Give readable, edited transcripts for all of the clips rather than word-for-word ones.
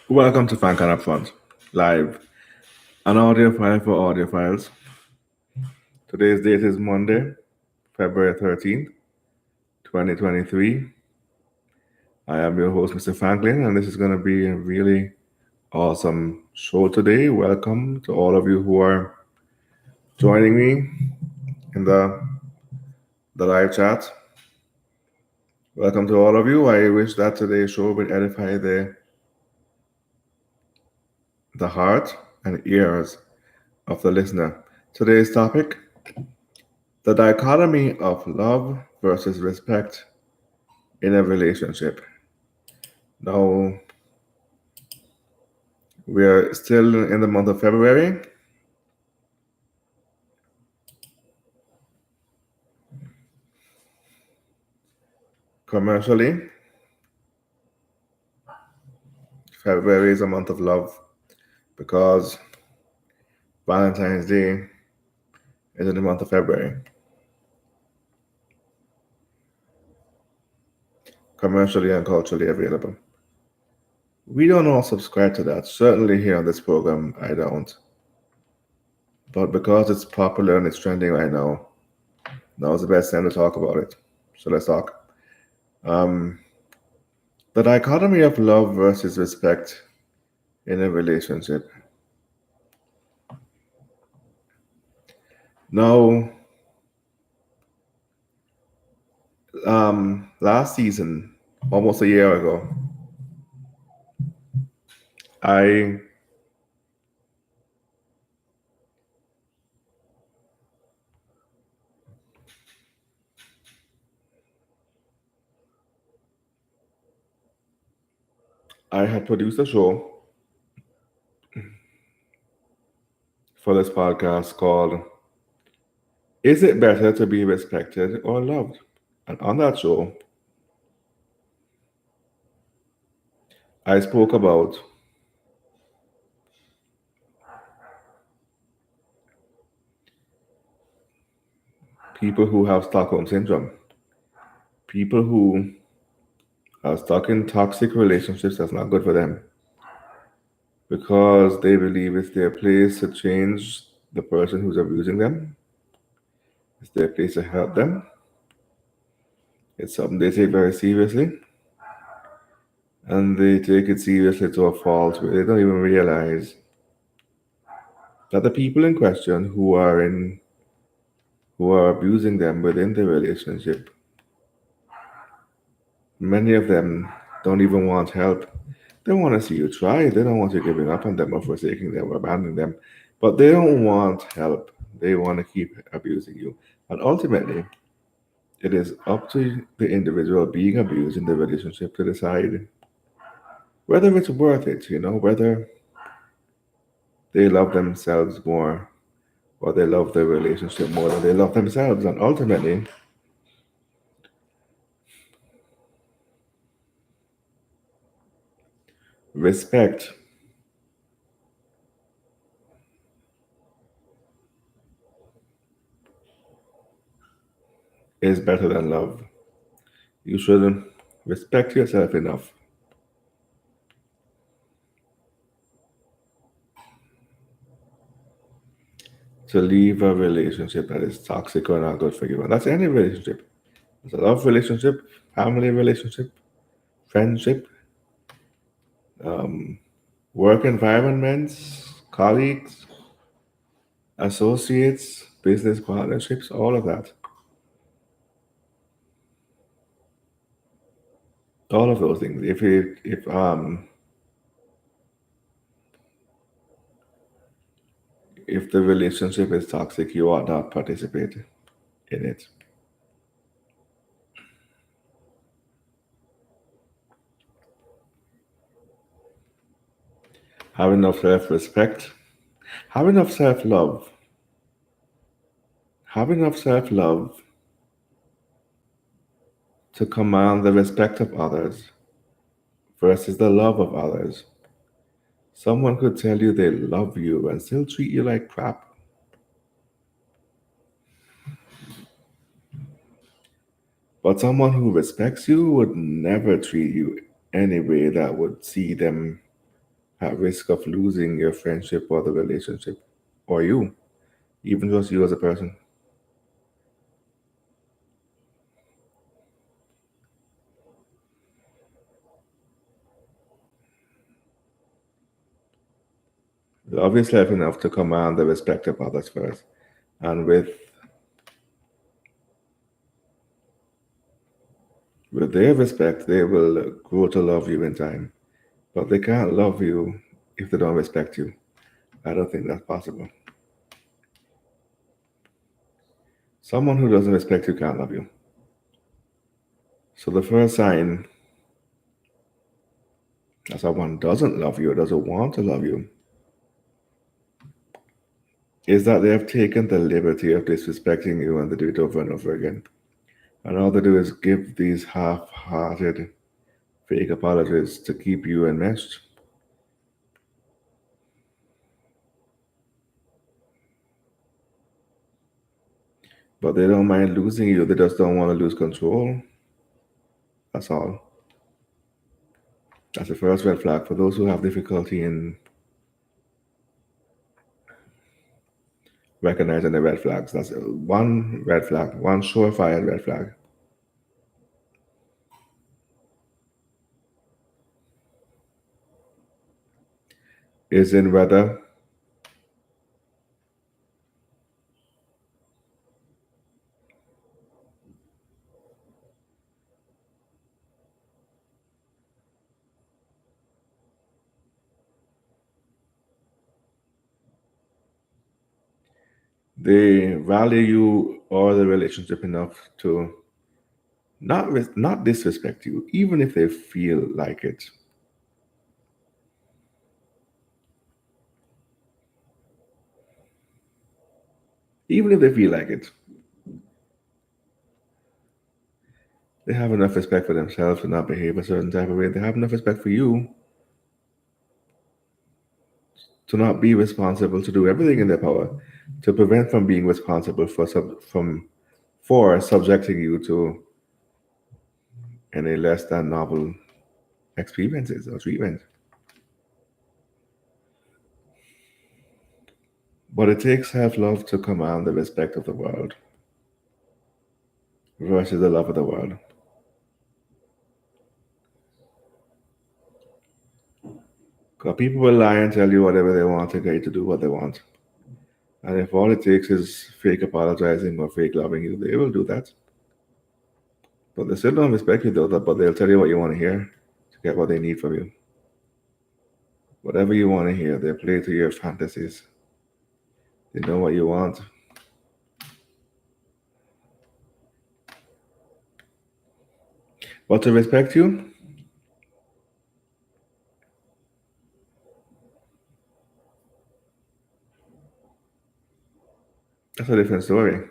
Welcome to Fan Can Upfront, live, an audio file for audiophiles. Today's date is Monday, February 13th, 2023. I am your host, Mr. Franklin, and this is going to be a really awesome show today. Welcome to all of you who are joining me in the live chat. Welcome to all of you. I wish that today's show would edify the heart and ears of the listener. Today's topic: the dichotomy of love versus respect in a relationship. Now, we are still in the month of February. Commercially, February is a month of love because Valentine's Day is in the month of February. Commercially and culturally available. We don't all subscribe to that. Certainly here on this program, I don't. But because it's popular and it's trending right now, now's the best time to talk about it. So let's talk. The dichotomy of love versus respect in a relationship. Now, last season, almost a year ago, I had produced a show for this podcast called Is It Better to Be Respected or Loved? And on that show, I spoke about people who have Stockholm Syndrome, people who are stuck in toxic relationships that's not good for them because they believe it's their place to change the person who's abusing them. It's their place to help them. It's something they take very seriously. And they take it seriously to a fault where they don't even realize that the people in question who are abusing them within the relationship, many of them don't even want help. They want to see you try. They don't want you giving up on them or forsaking them or abandoning them. But they don't want help. They want to keep abusing you. And ultimately, it is up to the individual being abused in the relationship to decide whether it's worth it, whether they love themselves more or they love the relationship more than they love themselves. And ultimately, respect is better than love. You should respect yourself enough to leave a relationship that is toxic or not good for you. And that's any relationship. It's a love relationship, family relationship, friendship, um, work environments, colleagues, associates, business partnerships, all of that. All of those things. If the relationship is toxic, you ought not participate in it. Have enough self-respect. Have enough self-love. Have enough self-love to command the respect of others versus the love of others. Someone could tell you they love you and still treat you like crap. But someone who respects you would never treat you any way that would see them at risk of losing your friendship or the relationship or you, even just you as a person. Love yourself enough to command the respect of others first. And with their respect, they will grow to love you in time. But they can't love you if they don't respect you. I don't think that's possible. Someone who doesn't respect you can't love you. So the first sign that someone doesn't love you or doesn't want to love you is that they have taken the liberty of disrespecting you and they do it over and over again. And all they do is give these half hearted fake apologies to keep you enmeshed. But they don't mind losing you, they just don't want to lose control. That's all. That's the first red flag for those who have difficulty in recognizing the red flags. That's one red flag, one surefire red flag. Is in whether they value you or the relationship enough to not disrespect you, even if they feel like it. Even if they feel like it, they have enough respect for themselves to not behave a certain type of way. They have enough respect for you to not be responsible, to do everything in their power to prevent from being responsible for subjecting you to any less than novel experiences or treatment. But it takes self-love to command the respect of the world versus the love of the world. Because people will lie and tell you whatever they want to get you to do what they want. And if all it takes is fake apologizing or fake loving you, they will do that. But they still don't respect you though, but they'll tell you what you want to hear to get what they need from you. Whatever you want to hear, they play to your fantasies. They know what you want. But to respect you, that's a different story.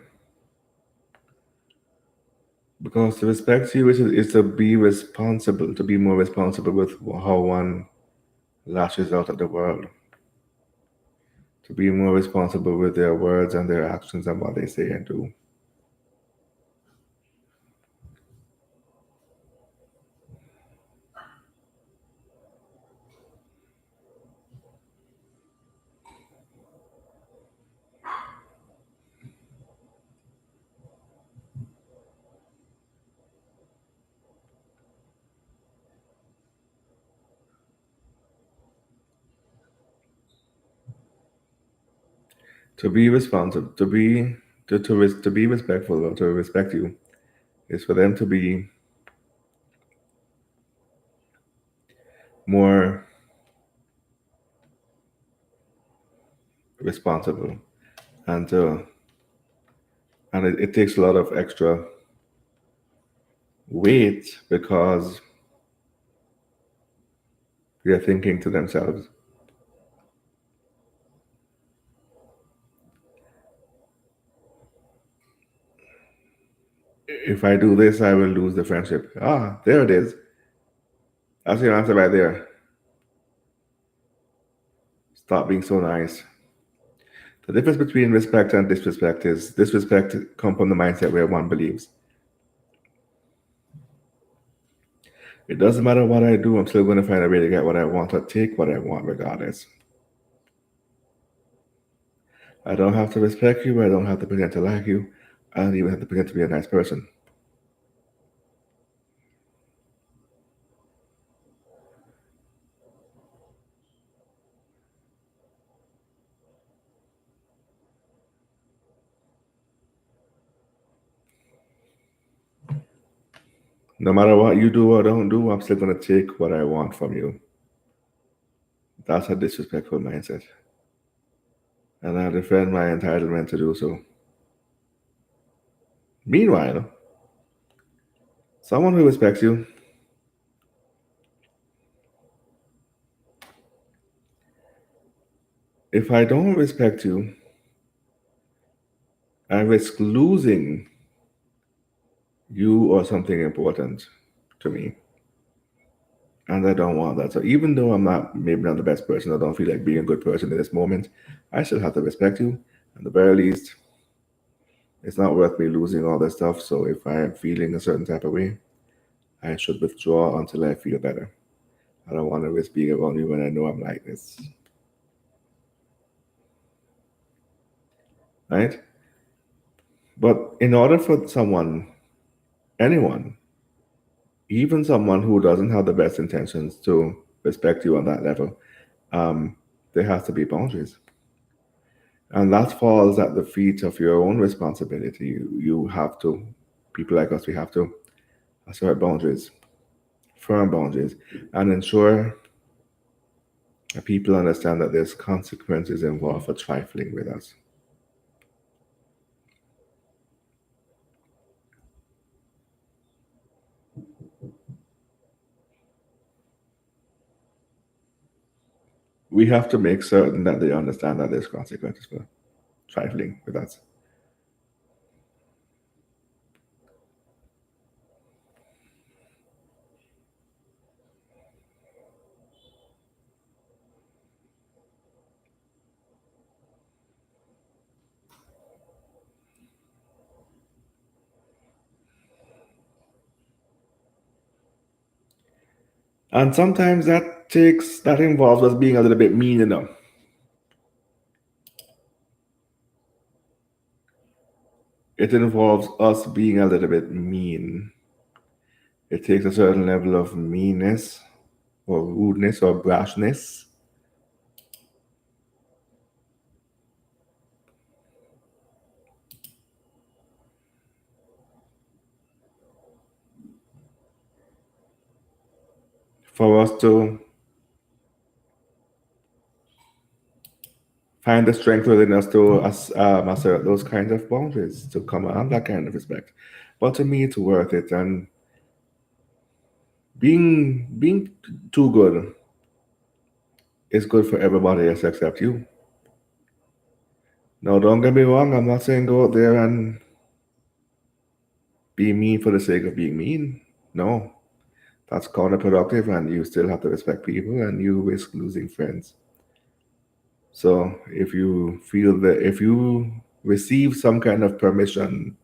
Because to respect you is to be responsible, to be more responsible with how one lashes out at the world, to be more responsible with their words and their actions and what they say and do. To be responsible, to be respectful or to respect you is for them to be more responsible and to and it takes a lot of extra weight because they're thinking to themselves, if I do this, I will lose the friendship. Ah, there it is. That's your answer right there. Stop being so nice. The difference between respect and disrespect is disrespect comes from the mindset where one believes it doesn't matter what I do, I'm still going to find a way to get what I want or take what I want regardless. I don't have to respect you. I don't have to pretend to like you. I don't even have to pretend to be a nice person. No matter what you do or don't do, I'm still going to take what I want from you. That's a disrespectful mindset. And I defend my entitlement to do so. Meanwhile, someone who respects you, if I don't respect you, I risk losing you or something important to me. And I don't want that. So even though I'm not maybe not the best person, I don't feel like being a good person in this moment, I still have to respect you. At the very least, it's not worth me losing all this stuff. So if I am feeling a certain type of way, I should withdraw until I feel better. I don't want to risk being around you when I know I'm like this. Right? But in order for someone, anyone, even someone who doesn't have the best intentions to respect you on that level, um, there has to be boundaries. And that falls at the feet of your own responsibility. You have to, people like us, we have to assert boundaries, firm boundaries, and ensure that people understand that there's consequences involved for trifling with us. We have to make certain that they understand that there's consequences for trifling with us. And sometimes that involves us being a little bit mean enough. It involves us being a little bit mean. It takes a certain level of meanness or rudeness or brashness for us to find the strength within us to assert those kinds of boundaries, to command that kind of respect. But to me, it's worth it. And being too good is good for everybody else except you. Now, don't get me wrong. I'm not saying go out there and be mean for the sake of being mean. No, that's counterproductive, and you still have to respect people, and you risk losing friends. So, if you receive some kind of permission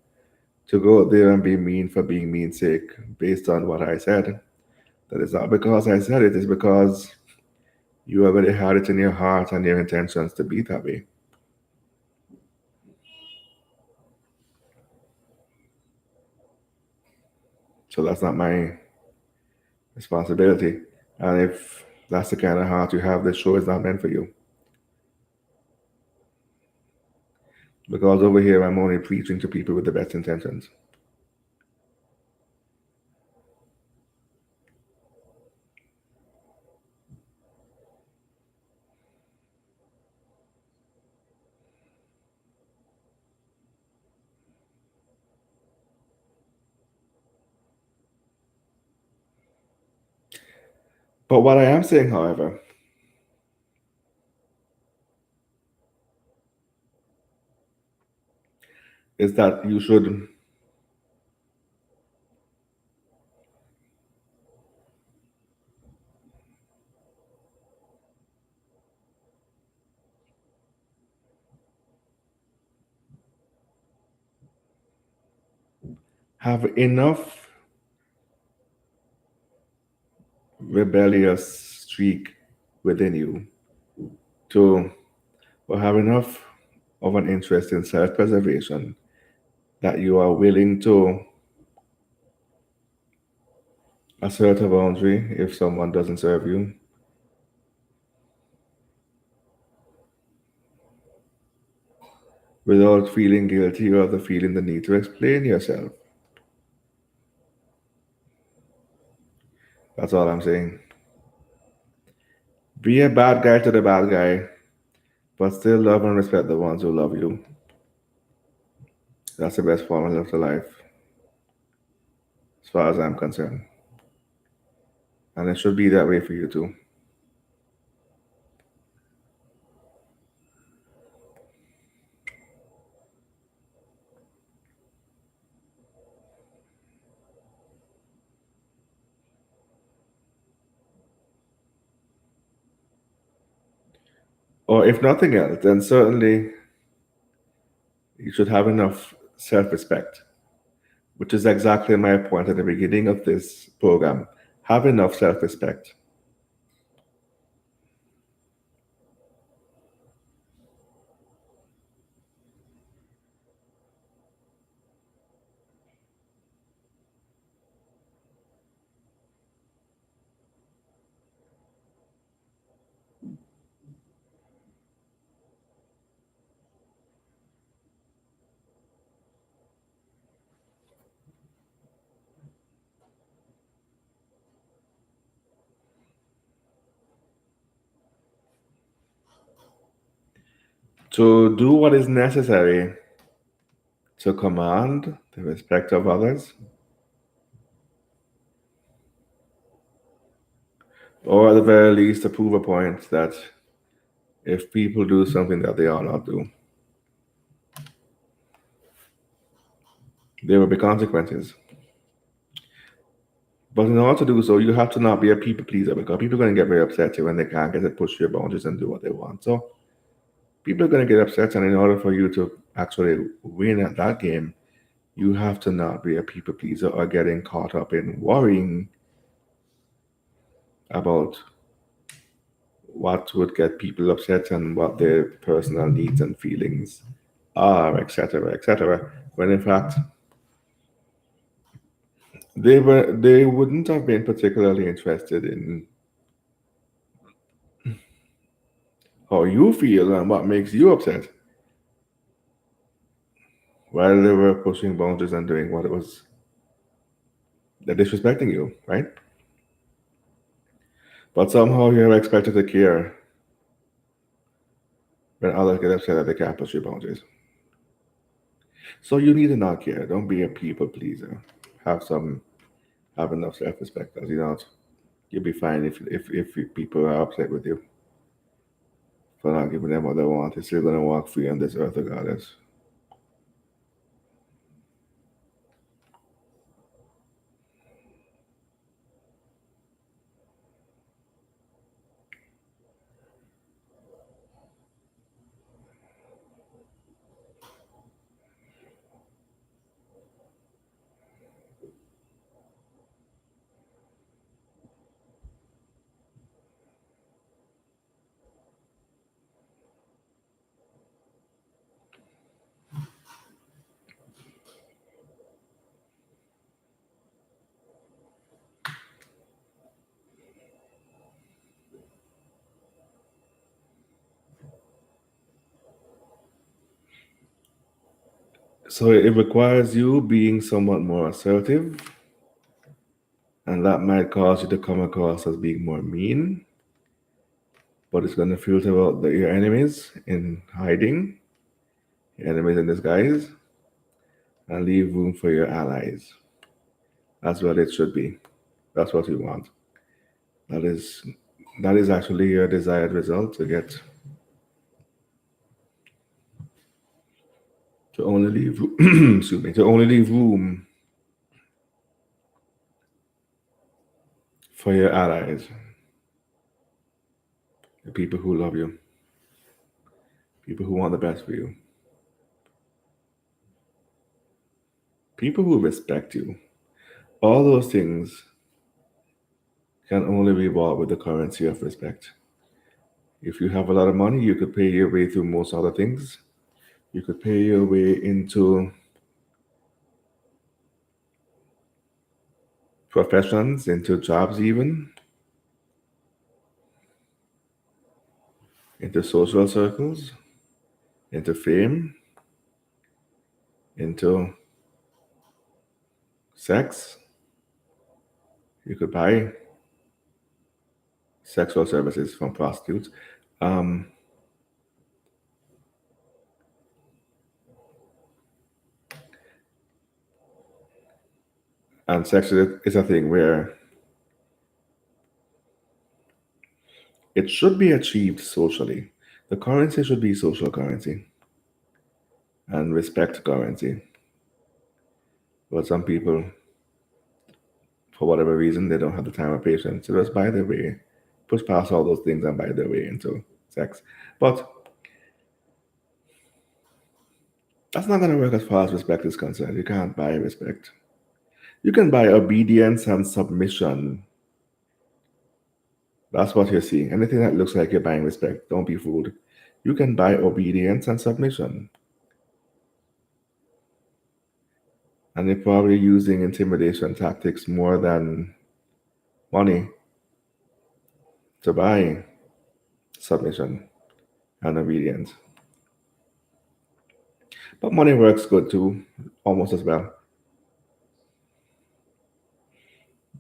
to go out there and be mean for being mean sake based on what I said, that is not because I said it, it's because you already had it in your heart and your intentions to be that way. So that's not my responsibility. And if that's the kind of heart you have, this show is not meant for you. Because over here, I'm only preaching to people with the best intentions. But what I am saying, however, is that you should have enough rebellious streak within you to or have enough of an interest in self preservation that you are willing to assert a boundary if someone doesn't serve you without feeling guilty or the feeling the need to explain yourself. That's all I'm saying. Be a bad guy to the bad guy, but still love and respect the ones who love you. That's the best formula of the life, as far as I'm concerned. And it should be that way for you too. Or if nothing else, then certainly you should have enough self respect, which is exactly my point at the beginning of this program. Have enough self respect. To do what is necessary to command the respect of others, or at the very least to prove a point that if people do something that they ought not do, there will be consequences. But in order to do so, you have to not be a people pleaser because people are going to get very upset when they can't get to push your boundaries and do what they want. So people are going to get upset, and in order for you to actually win at that game, you have to not be a people pleaser or getting caught up in worrying about what would get people upset and what their personal needs and feelings are, etc., etc. When in fact they wouldn't have been particularly interested in how you feel and what makes you upset while they were pushing boundaries and doing what it was they're disrespecting you, right? But somehow you're expected to care when others get upset that they can't push your boundaries. So you need to not care. Don't be a people pleaser. Have some have enough self respect as you don't. You'll be fine if people are upset with you for not giving them what they want. You're still gonna walk free on this earth regardless. So it requires you being somewhat more assertive, and that might cause you to come across as being more mean, but it's going to filter out your enemies in hiding, your enemies in disguise, and leave room for your allies. That's what it should be. That's what we want. That is that is actually your desired result to get to only leave excuse me, to only leave room for your allies, the people who love you, people who want the best for you, people who respect you. All those things can only be bought with the currency of respect. If you have a lot of money, you could pay your way through most other things. You could pay your way into professions, into jobs, even into social circles, into fame, into sex. You could buy sexual services from prostitutes. Um, and sex is a thing where it should be achieved socially. The currency should be social currency and respect currency. But some people, for whatever reason, they don't have the time or patience to just buy their way, push past all those things and buy their way into sex. But that's not going to work as far as respect is concerned. You can't buy respect. You can buy obedience and submission. That's what you're seeing. Anything that looks like you're buying respect, don't be fooled. You can buy obedience and submission. And they're probably using intimidation tactics more than money to buy submission and obedience. But money works good too, almost as well.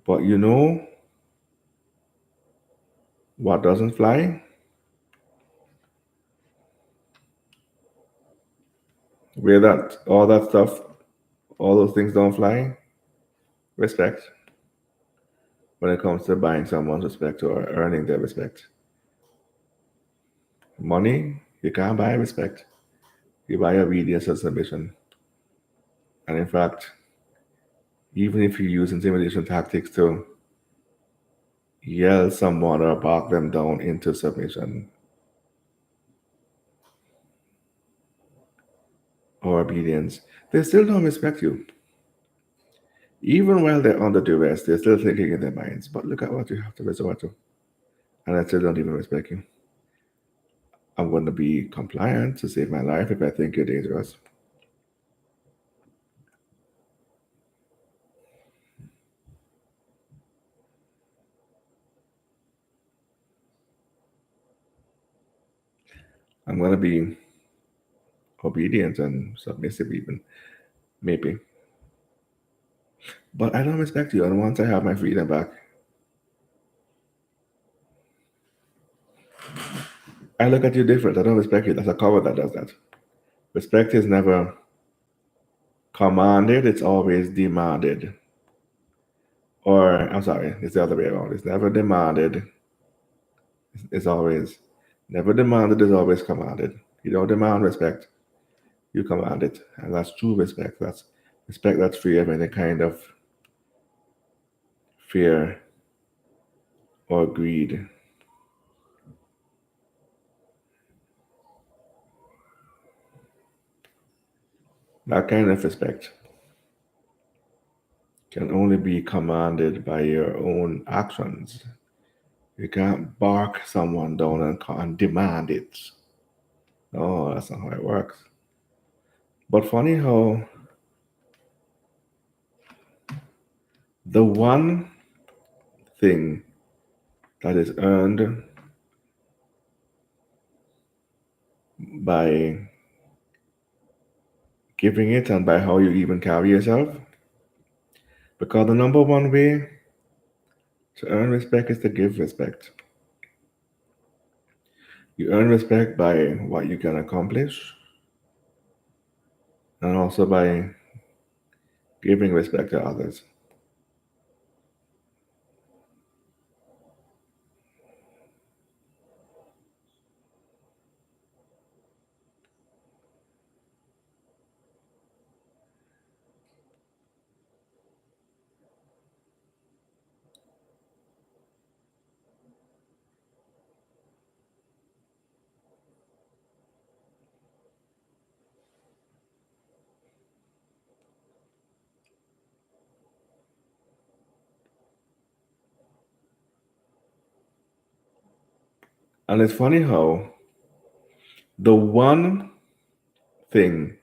But you know what doesn't fly? Where that all that stuff, all those things don't fly? Respect. When it comes to buying someone's respect or earning their respect. Money, you can't buy respect. You buy obedience and submission. And in fact, even if you use intimidation tactics to yell someone or bark them down into submission or obedience, they still don't respect you. Even while they're under duress, they're still thinking in their minds, but look at what you have to resort to. And I still don't even respect you. I'm going to be compliant to save my life if I think you're dangerous. I'm going to be obedient and submissive, even, maybe. But I don't respect you. And once I have my freedom back, I look at you different. I don't respect you. That's a coward that does that. Respect is never commanded, it's always demanded. Or, I'm sorry, it's the other way around. It's never demanded, it's always, never demanded is always commanded. You don't demand respect, you command it. And that's true respect. That's respect that's free of any kind of fear or greed. That kind of respect can only be commanded by your own actions. You can't bark someone down and demand it. No, that's not how it works. But funny how the one thing that is earned by giving it and by how you even carry yourself. Because the number one way to earn respect is to give respect. You earn respect by what you can accomplish and also by giving respect to others. And it's funny how the one thing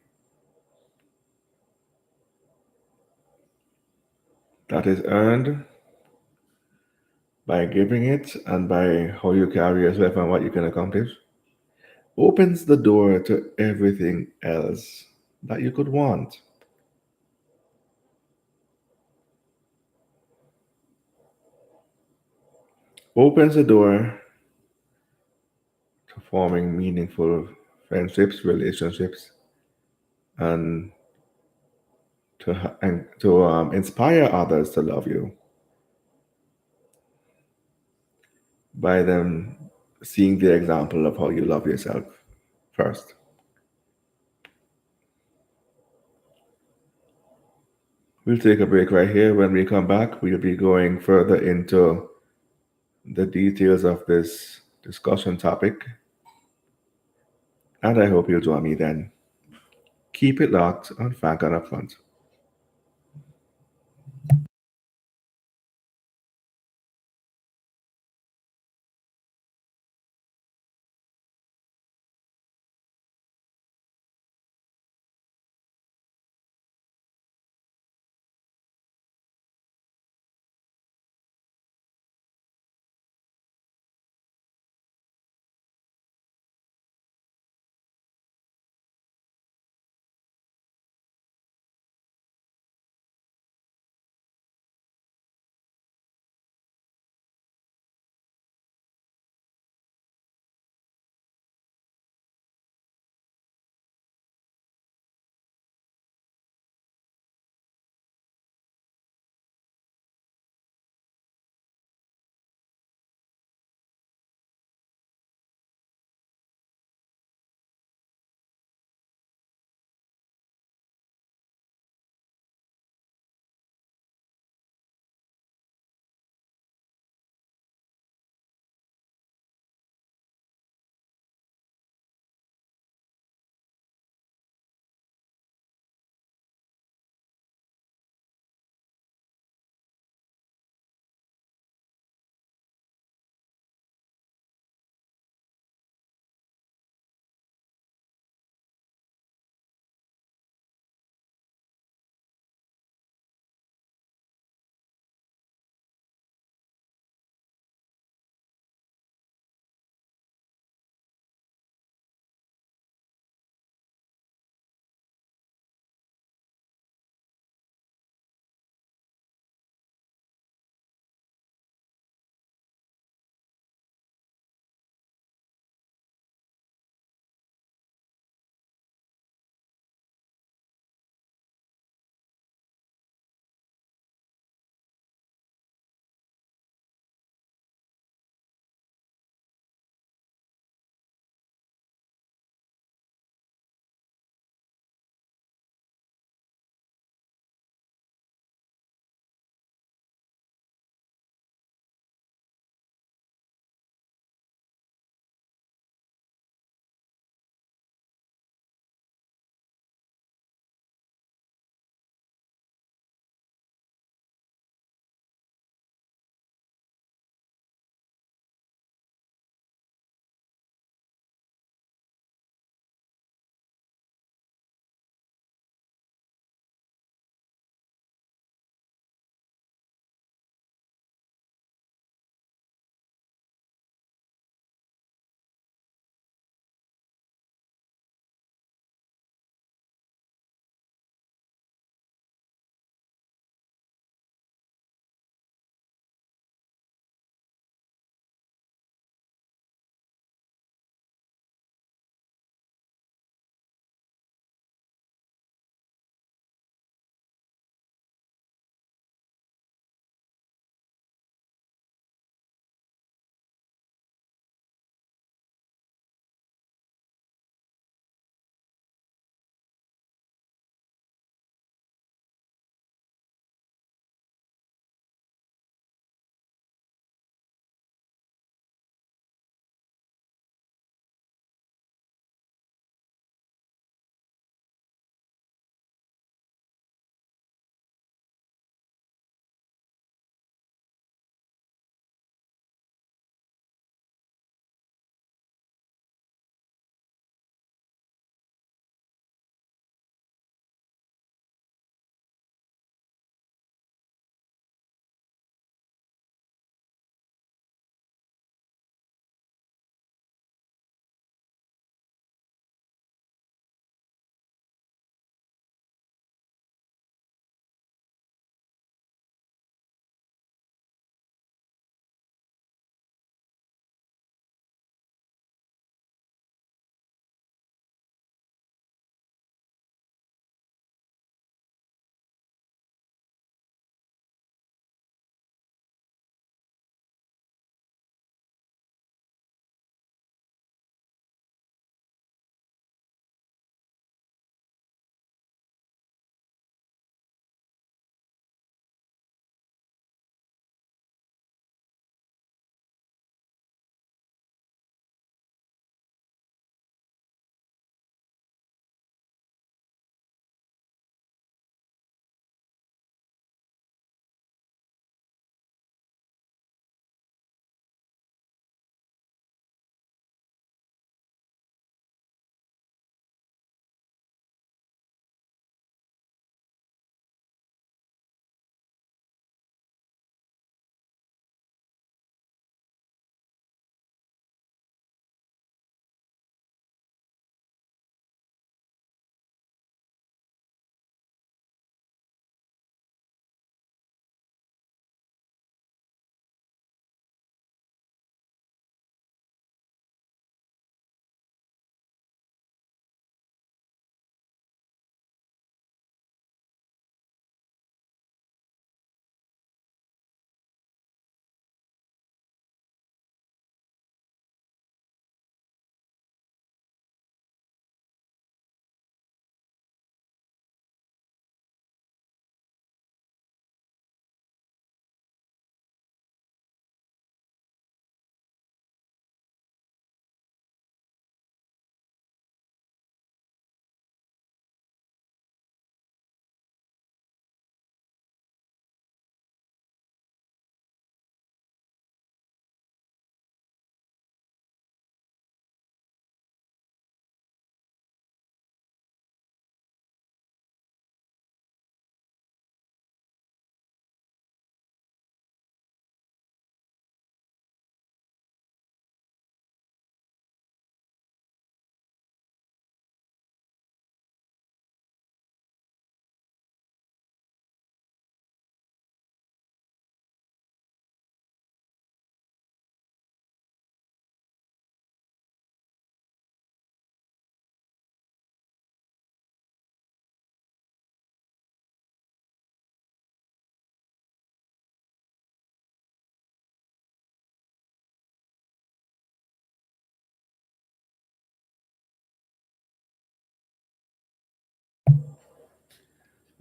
that is earned by giving it and by how you carry yourself and what you can accomplish opens the door to everything else that you could want. Opens the door to forming meaningful friendships, relationships, and to inspire others to love you by them seeing the example of how you love yourself first. We'll take a break right here. When we come back, we'll be going further into the details of this discussion topic, and I hope you'll join me then. Keep it locked on Frank on Upfront.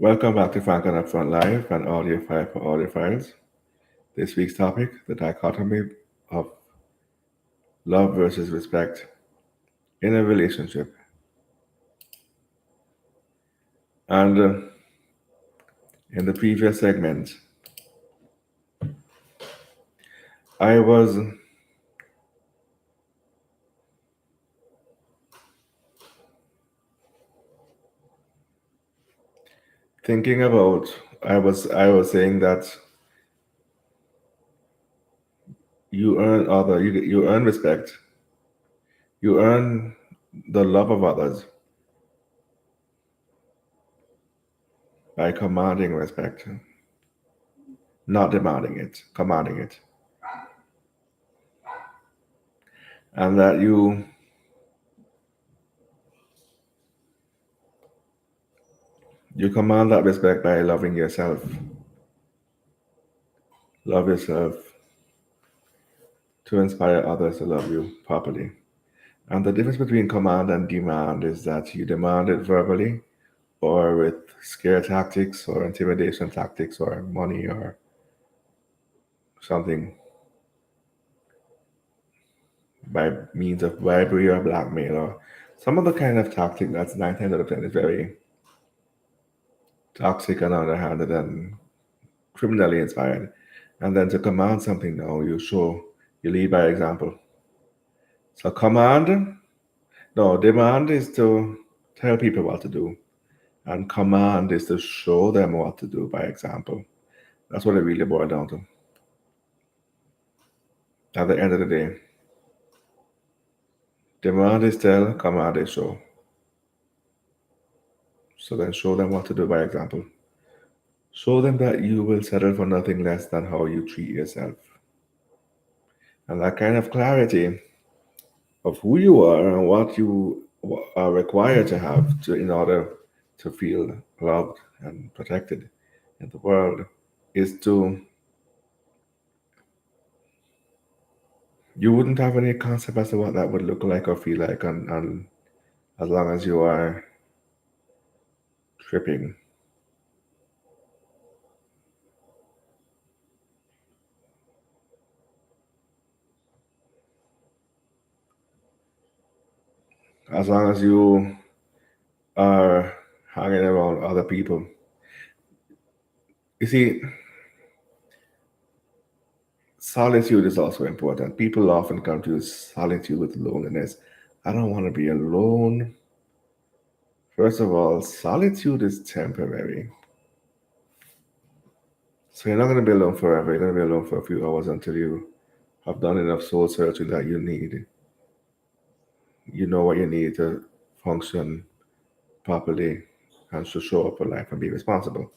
Welcome back to Frank and Upfront Live and Audio File for Audiophiles. This week's topic, the dichotomy of love versus respect in a relationship. And in the previous segment, I was thinking about, I was saying that you earn respect, you earn the love of others by commanding respect, not demanding it, commanding it. And that you command that respect by loving yourself. Love yourself to inspire others to love you properly. And the difference between command and demand is that you demand it verbally or with scare tactics or intimidation tactics or money or something by means of bribery or blackmail or some other kind of tactic that's 9 times out of 10 is very toxic and underhanded and criminally inspired. And then to command something now, you lead by example. So demand is to tell people what to do. And command is to show them what to do by example. That's what it really boils down to. At the end of the day, demand is tell, command is show. So then show them what to do by example. Show them that you will settle for nothing less than how you treat yourself. And that kind of clarity of who you are and what you are required to have in order to feel loved and protected in the world is to you wouldn't have any concept as to what that would look like or feel like and as long as you are tripping. As long as you are hanging around other people. You see, solitude is also important. People often confuse solitude with loneliness. I don't want to be alone. First of all, solitude is temporary. So you're not going to be alone forever. You're going to be alone for a few hours until you have done enough soul searching that you need. You know what you need to function properly and to show up for life and be responsible.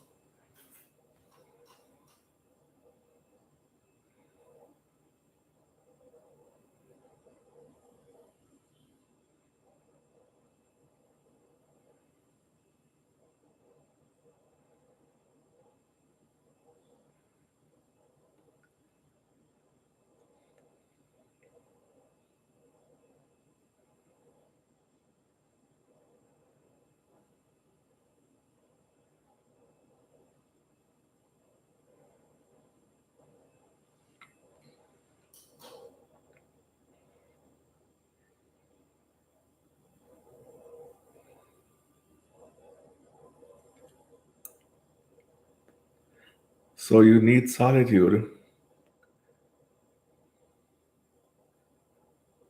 So you need solitude.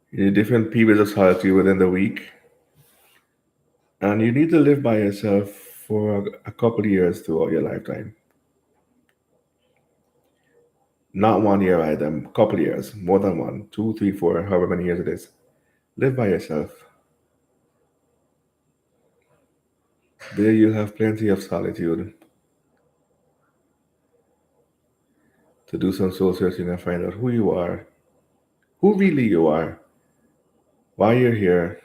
You need different periods of solitude within the week. And you need to live by yourself for a couple of years throughout your lifetime. Not 1 year either, a couple of years, more than one, two, three, four, however many years it is. Live by yourself. There you'll have plenty of solitude to do some soul searching and find out who you are, who really you are, why you're here,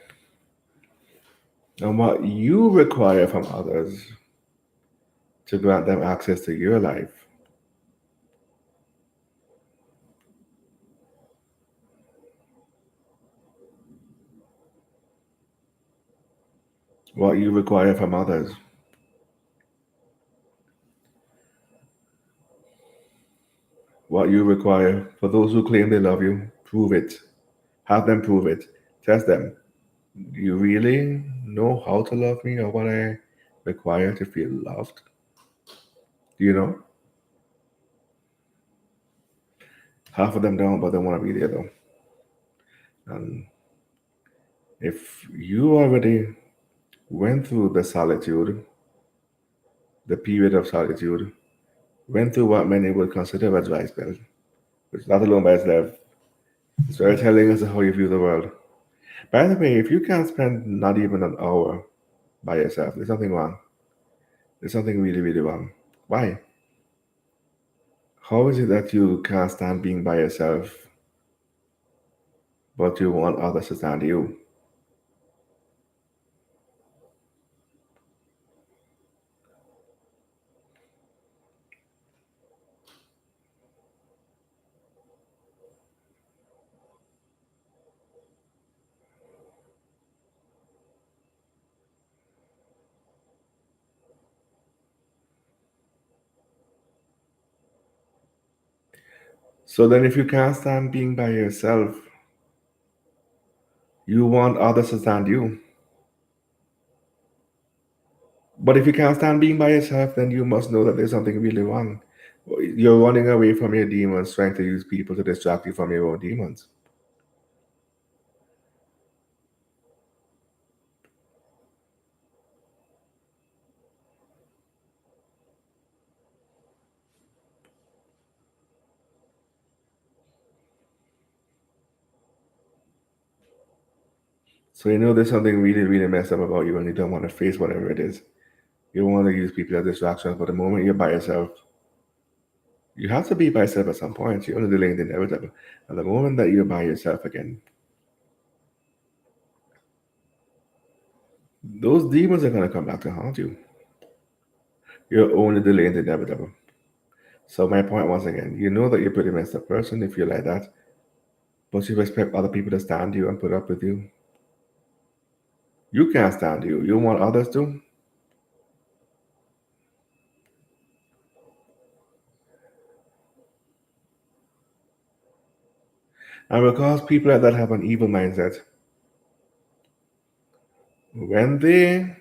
and what you require from others to grant them access to your life. What you require from others. what you require for those who claim they love you. Prove it. Have them prove it. Test them. Do you really know how to love me or what I require to feel loved? Do you know? Half of them don't, but they want to be there though. And if you already went through the solitude, the period of solitude, went through what many would consider a dry spell, which not alone by itself is very telling as to how you view the world. By the way, if you can't spend not even an hour by yourself, there's something wrong. There's something really, really wrong. Why? How is it that you can't stand being by yourself, but you want others to stand you? So then, if you can't stand being by yourself, you want others to stand you. But if you can't stand being by yourself, then you must know that there's something really wrong. You're running away from your demons, trying to use people to distract you from your own demons. So you know there's something really, really messed up about you and you don't want to face whatever it is. You don't want to use people as distractions, but the moment you're by yourself, you have to be by yourself at some point. You're only delaying the inevitable. And the moment that you're by yourself again, those demons are going to come back to haunt you. You're only delaying the inevitable. So my point once again, you know that you're a pretty messed up person if you're like that, but you expect other people to stand you and put up with you. You can't stand you. You want others to. And because people like that have an evil mindset, when they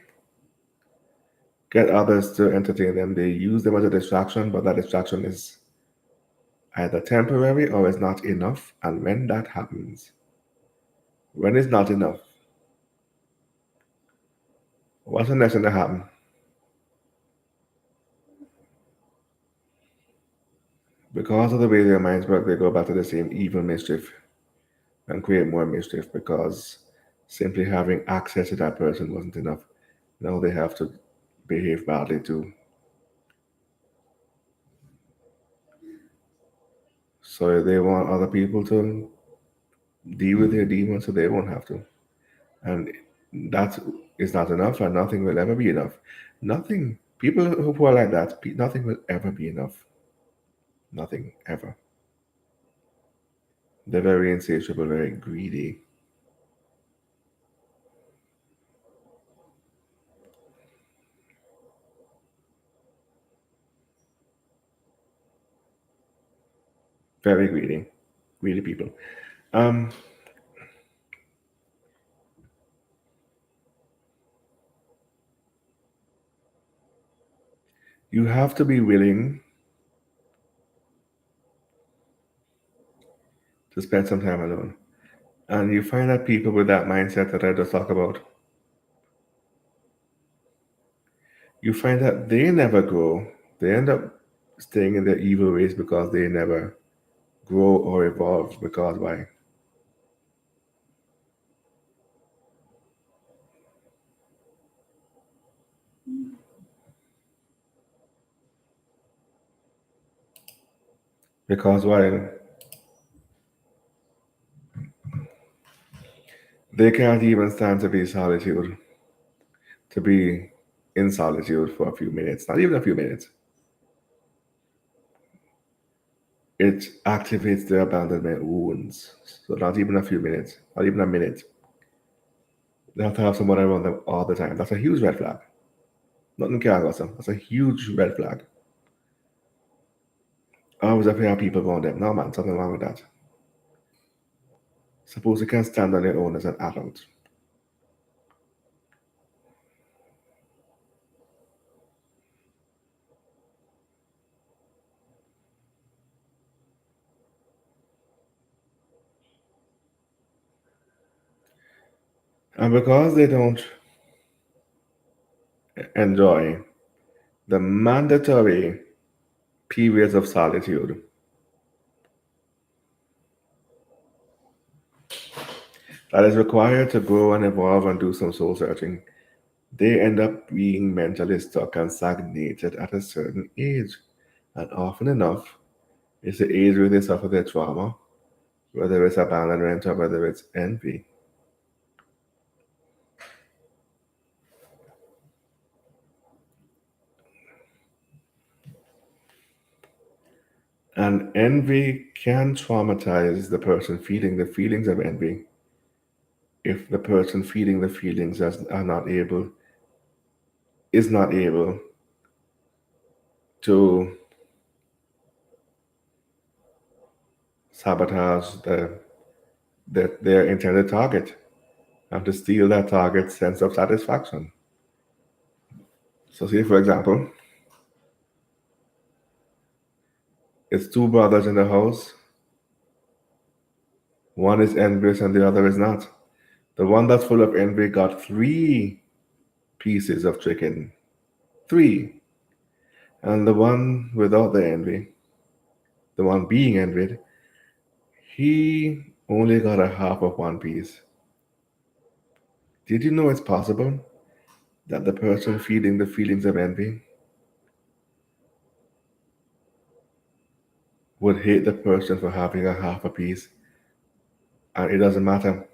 get others to entertain them, they use them as a distraction, but that distraction is either temporary or is not enough. And when that happens, when it's not enough, what's the next thing that happen? Because of the way their minds work, they go back to the same evil mischief and create more mischief because simply having access to that person wasn't enough. Now they have to behave badly too. So they want other people to deal with their demons so they won't have to. And that is not enough, and nothing will ever be enough. Nothing. People who are like that, nothing will ever be enough. Nothing ever. They're very insatiable, very greedy, very greedy, greedy people. Um, you have to be willing to spend some time alone. And you find that people with that mindset that I just talk about, you find that they never grow. They end up staying in their evil ways because they never grow or evolve. Because why? Because why? They can't even stand to be solitude, to be in solitude for a few minutes, not even a few minutes. It activates their abandonment wounds. So not even a few minutes, not even a minute. They have to have someone around them all the time. That's a huge red flag. Nothing can go them. That's a huge red flag. I always have to have people around them. No, man, something wrong with that. Suppose you can stand on your own as an adult. And because they don't enjoy the mandatory periods of solitude that is required to grow and evolve and do some soul searching, they end up being mentally stuck and stagnated at a certain age. And often enough, it's the age where they suffer their trauma, whether it's abandonment or whether it's envy. And envy can traumatize the person feeling the feelings of envy if the person feeling the feelings is not able to sabotage their intended target and to steal that target's sense of satisfaction. So, say for example, it's two brothers in the house. One is envious and the other is not. The one that's full of envy got three pieces of chicken. Three. And the one without the envy, the one being envied, he only got a half of one piece. Did you know it's possible that the person feeling the feelings of envy would hate the person for having a half a piece? And it doesn't matter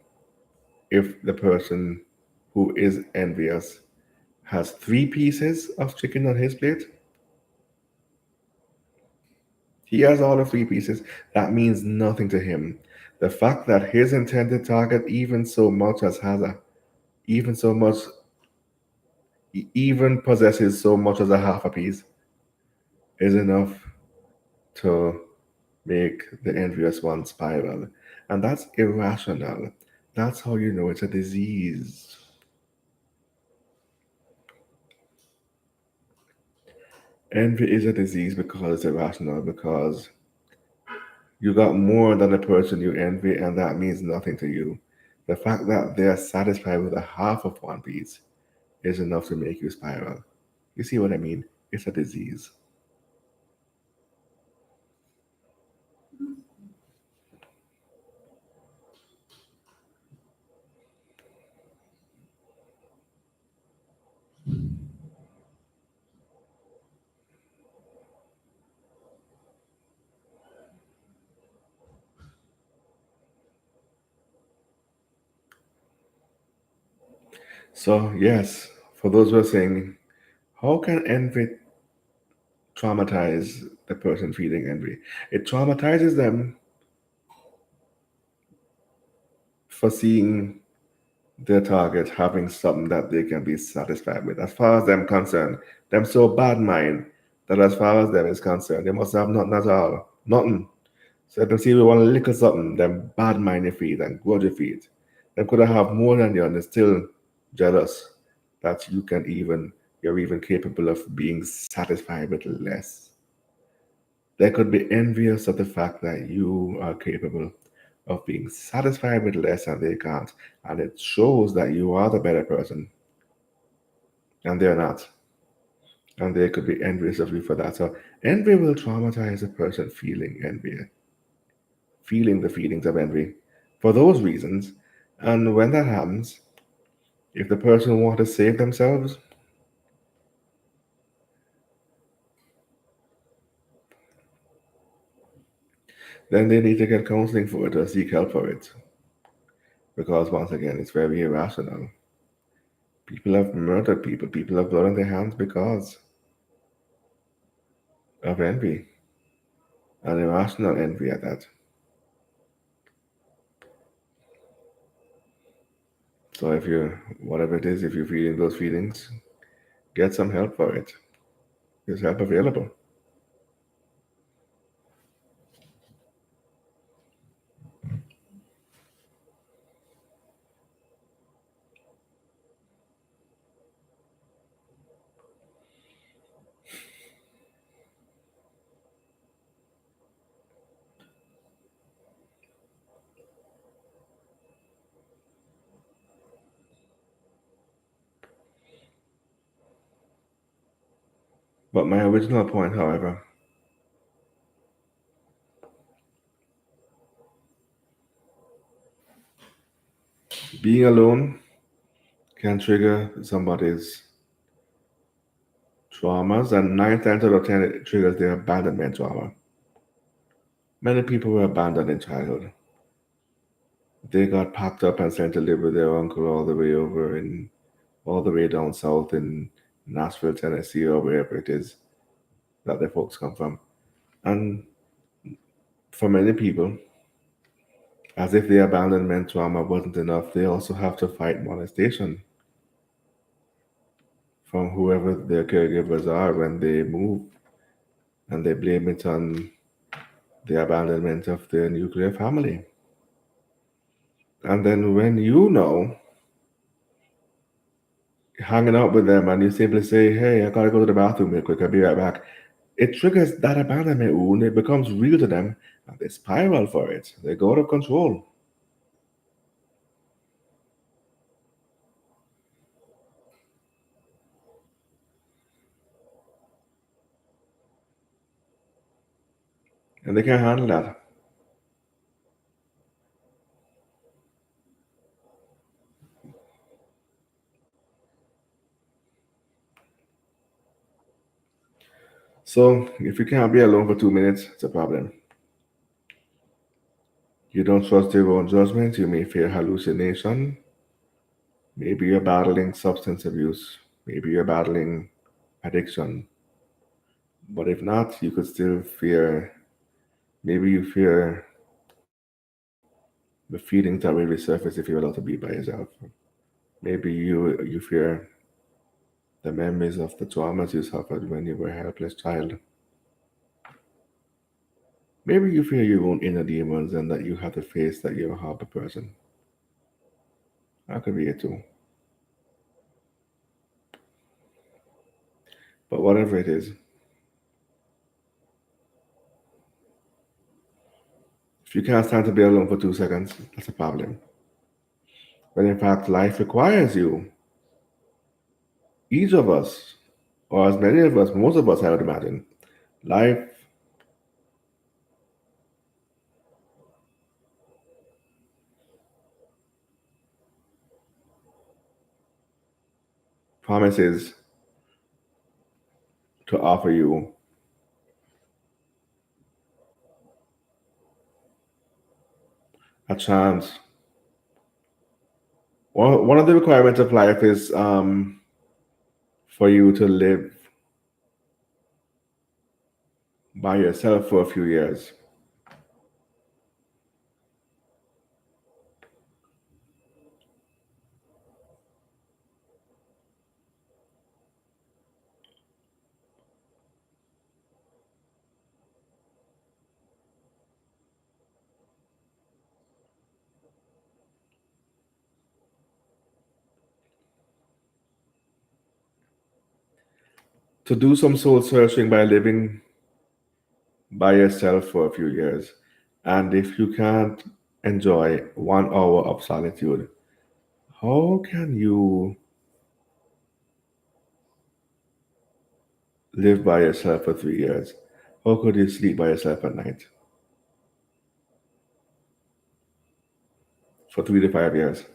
if the person who is envious has three pieces of chicken on his plate. He has all the three pieces. That means nothing to him. The fact that his intended target even so much even possesses so much as a half a piece is enough to make the envious one spiral. And that's irrational. That's how you know it's a disease. Envy is a disease because it's irrational, because you got more than the person you envy, and that means nothing to you. The fact that they're satisfied with a half of one piece is enough to make you spiral. You see what I mean? It's a disease. So, yes, for those who are saying, how can envy traumatize the person feeling envy? It traumatizes them for seeing their target having something that they can be satisfied with. As far as them concerned, them so bad mind that as far as them is concerned, they must have nothing at all. Nothing. So them see we want to little something, them bad mind your feet and grudge your feet. Them could have more than you and they're still jealous that you're even capable of being satisfied with less. They could be envious of the fact that you are capable of being satisfied with less and they can't. And it shows that you are the better person and they're not. And they could be envious of you for that. So envy will traumatize a person feeling the feelings of envy for those reasons. And when that happens, if the person wants to save themselves, then they need to get counseling for it or seek help for it. Because once again, it's very irrational. People have murdered people. People have blood on their hands because of envy, an irrational envy at that. So if whatever it is, if you're feeling those feelings, get some help for it. There's help available. But my original point, however, being alone can trigger somebody's traumas, and 9 times out of 10 it triggers their abandonment trauma. Many people were abandoned in childhood. They got packed up and sent to live with their uncle all the way over in all the way down south in Nashville, Tennessee, or wherever it is that their folks come from. And for many people, as if the abandonment trauma wasn't enough, they also have to fight molestation from whoever their caregivers are when they move, and they blame it on the abandonment of their nuclear family. And then when you know, hanging out with them and you simply say, hey, I gotta go to the bathroom real quick, I'll be right back. It triggers that abandonment wound, it becomes real to them, and they spiral for it. They go out of control. And they can't handle that. So if you can't be alone for 2 minutes, it's a problem. You don't trust your own judgment, you may fear hallucination. Maybe you're battling substance abuse. Maybe you're battling addiction. But if not, you could still fear, maybe you fear the feelings that will resurface if you're allowed to be by yourself. Maybe you fear the memories of the traumas you suffered when you were a helpless child. Maybe you fear your own inner demons and that you have to face that you're a horrible person. That could be it too. But whatever it is, if you can't stand to be alone for 2 seconds, that's a problem. When in fact, life requires you, each of us, or as many of us, most of us, I would imagine, life promises to offer you a chance. One of the requirements of life is for you to live by yourself for a few years. To do some soul searching by living by yourself for a few years. And if you can't enjoy 1 hour of solitude, how can you live by yourself for 3 years? How could you sleep by yourself at night for 3 to 5 years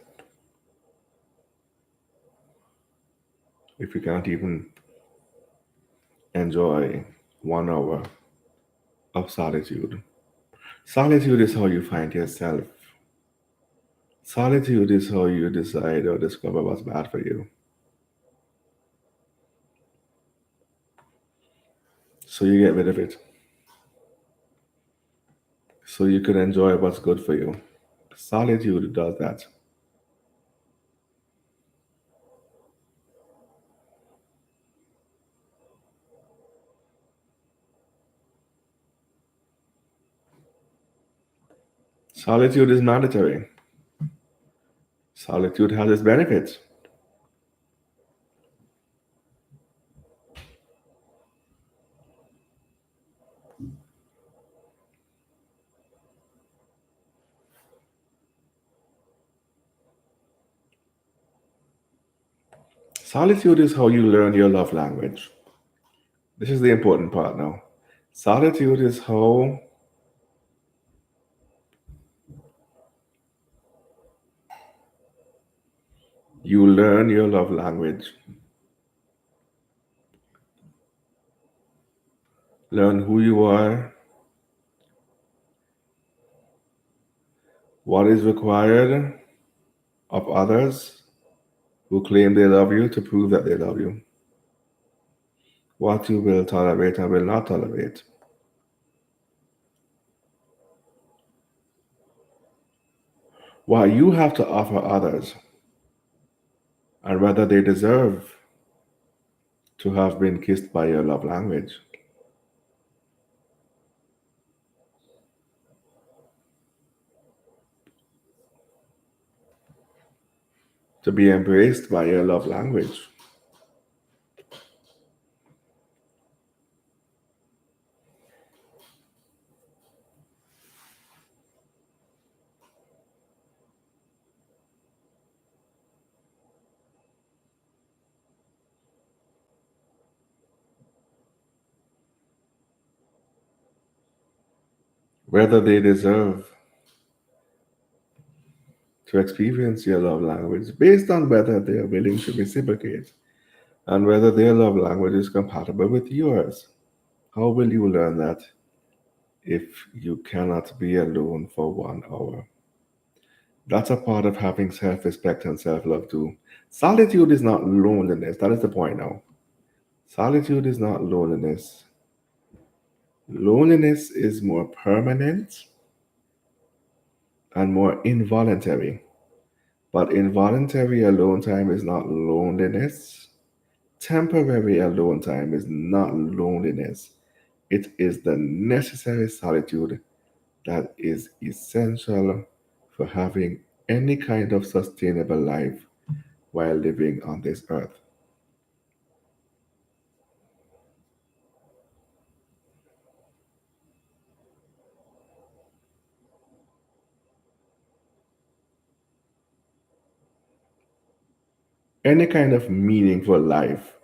if you can't even enjoy 1 hour of solitude? Solitude is how you find yourself. Solitude is how you decide or discover what's bad for you. So you get rid of it. So you can enjoy what's good for you. Solitude does that. Solitude is mandatory. Solitude has its benefits. Solitude is how you learn your love language. This is the important part now. Solitude is how you learn your love language, learn who you are, what is required of others who claim they love you to prove that they love you, what you will tolerate and will not tolerate, what you have to offer others, and whether they deserve to have been kissed by your love language, to be embraced by your love language. Whether they deserve to experience your love language based on whether they are willing to reciprocate and whether their love language is compatible with yours. How will you learn that if you cannot be alone for 1 hour? That's a part of having self respect and self love too. Solitude is not loneliness. That is the point now. Solitude is not loneliness. Loneliness is more permanent and more involuntary. But involuntary alone time is not loneliness. Temporary alone time is not loneliness. It is the necessary solitude that is essential for having any kind of sustainable life while living on this earth. Any kind of meaningful life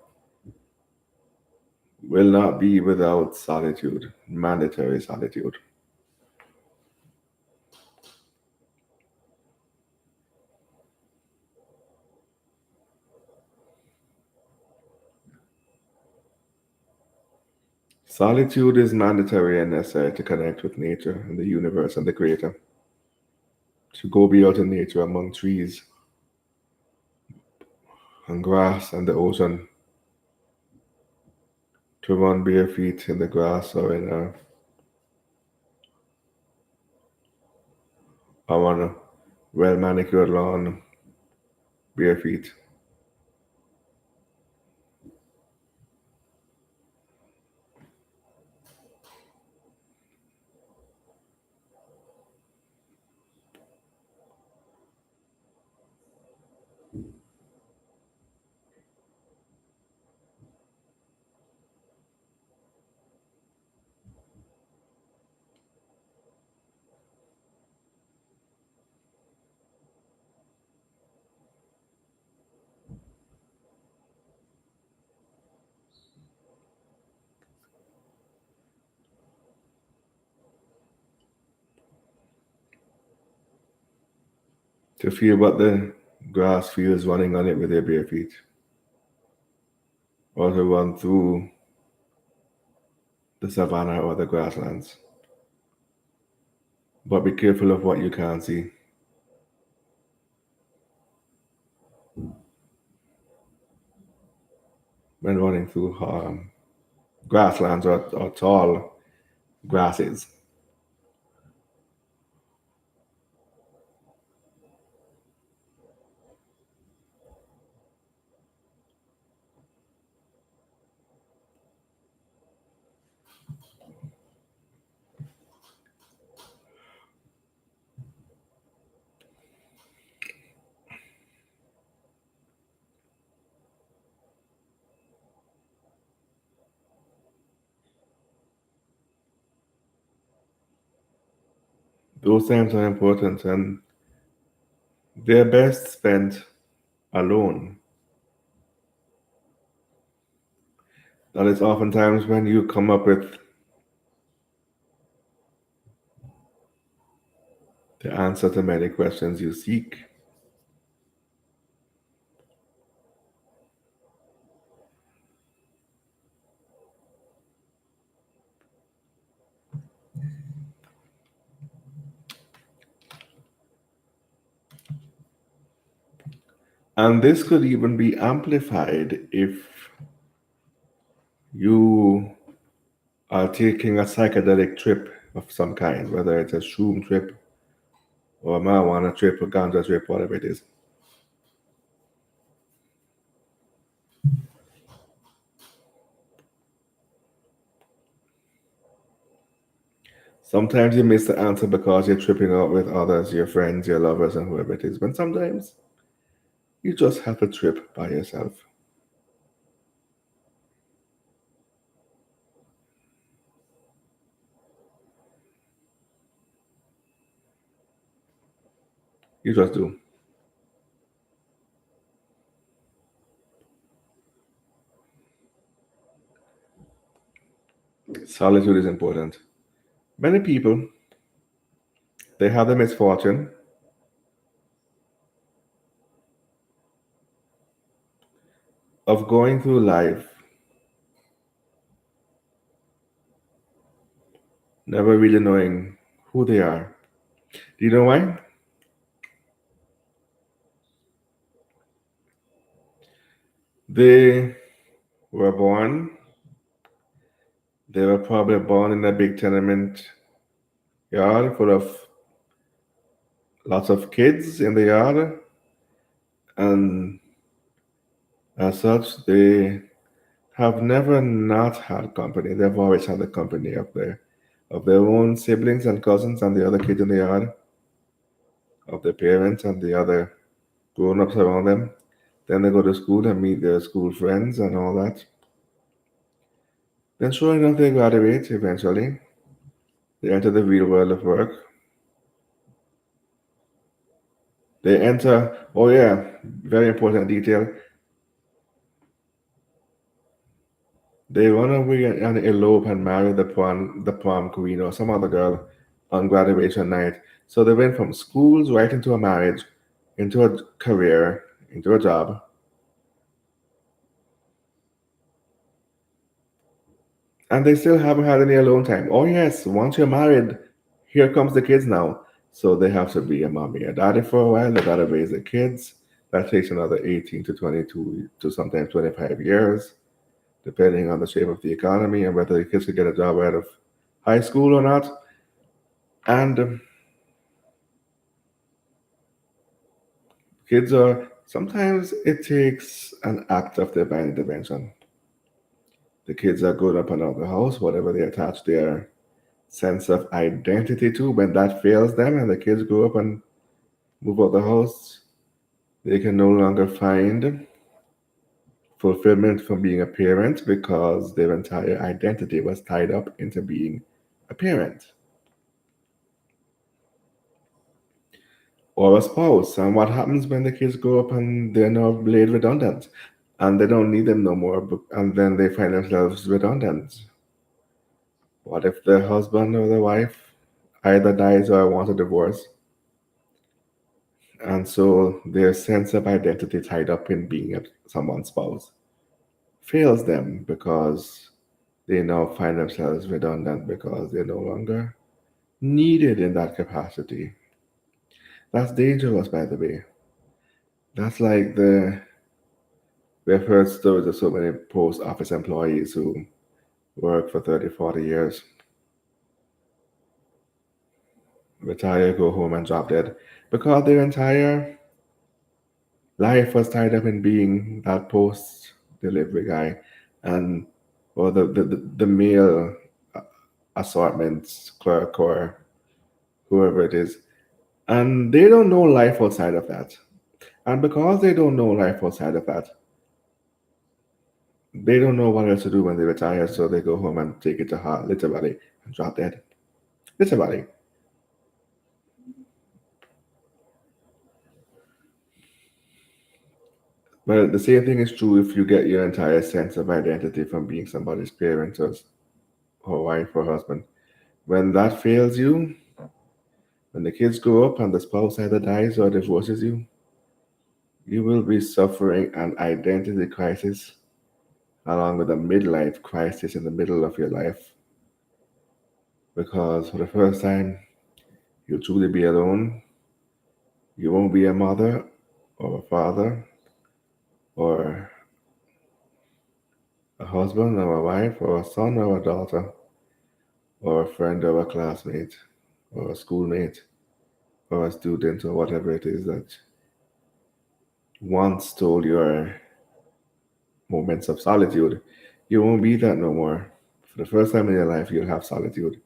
will not be without solitude, mandatory solitude. Solitude is mandatory and necessary to connect with nature and the universe and the Creator. To go be out in nature among trees and grass and the ocean, to run bare feet in the grass or in a or on a well manicured lawn, bare feet. To feel what the grass feels running on it with their bare feet, or to run through the savannah or the grasslands. But be careful of what you can't see when running through grasslands or tall grasses. Those times are important and they're best spent alone. That is oftentimes when you come up with the answer to many questions you seek. And this could even be amplified if you are taking a psychedelic trip of some kind, whether it's a shroom trip or a marijuana trip or ganja trip, whatever it is. Sometimes you miss the answer because you're tripping out with others, your friends, your lovers, and whoever it is. But sometimes you just have a trip by yourself. You just do. Solitude is important. Many people, they have the misfortune of going through life never really knowing who they are. Do you know why? They were born, they were probably born in a big tenement yard full of lots of kids in the yard, and as such, they have never not had company. They've always had the company of their own siblings and cousins and the other kids in the yard, of their parents and the other grown ups around them. Then they go to school and meet their school friends and all that. Then, sure enough, they graduate eventually. They enter the real world of work. They enter, oh yeah, very important detail. They run away and elope and marry the prom queen or some other girl on graduation night. So they went from schools right into a marriage, into a career, into a job, and they still haven't had any alone time. Oh yes, once you're married, here comes the kids now. So they have to be a mommy or daddy for a while. They gotta raise the kids. That takes another 18 to 22 to sometimes 25 years, depending on the shape of the economy and whether the kids could get a job out of high school or not. And kids are sometimes it takes an act of divine intervention. The kids are growing up around the house, whatever they attach their sense of identity to, when that fails them and the kids grow up and move out the house, they can no longer find fulfillment from being a parent because their entire identity was tied up into being a parent or a spouse. And what happens when the kids grow up and they're now made redundant and they don't need them no more, and then they find themselves redundant? What if the husband or the wife either dies or wants a divorce? And so their sense of identity tied up in being someone's spouse fails them because they now find themselves redundant because they're no longer needed in that capacity. That's dangerous, by the way. That's like we've heard stories of so many post office employees who work for 30, 40 years, retire, go home, and drop dead because their entire life was tied up in being that post delivery guy and or the mail assortment clerk or whoever it is. And they don't know life outside of that. And because they don't know life outside of that, they don't know what else to do when they retire, so they go home and take it to heart, literally, and drop dead. Literally. But the same thing is true if you get your entire sense of identity from being somebody's parent or wife or husband. When that fails you, when the kids grow up and the spouse either dies or divorces you, you will be suffering an identity crisis along with a midlife crisis in the middle of your life because for the first time you'll truly be alone. You won't be a mother or a father or a husband or a wife or a son or a daughter or a friend or a classmate or a schoolmate or a student or whatever it is that once stole your moments of solitude. You won't be that no more. For the first time in your life, you'll have solitude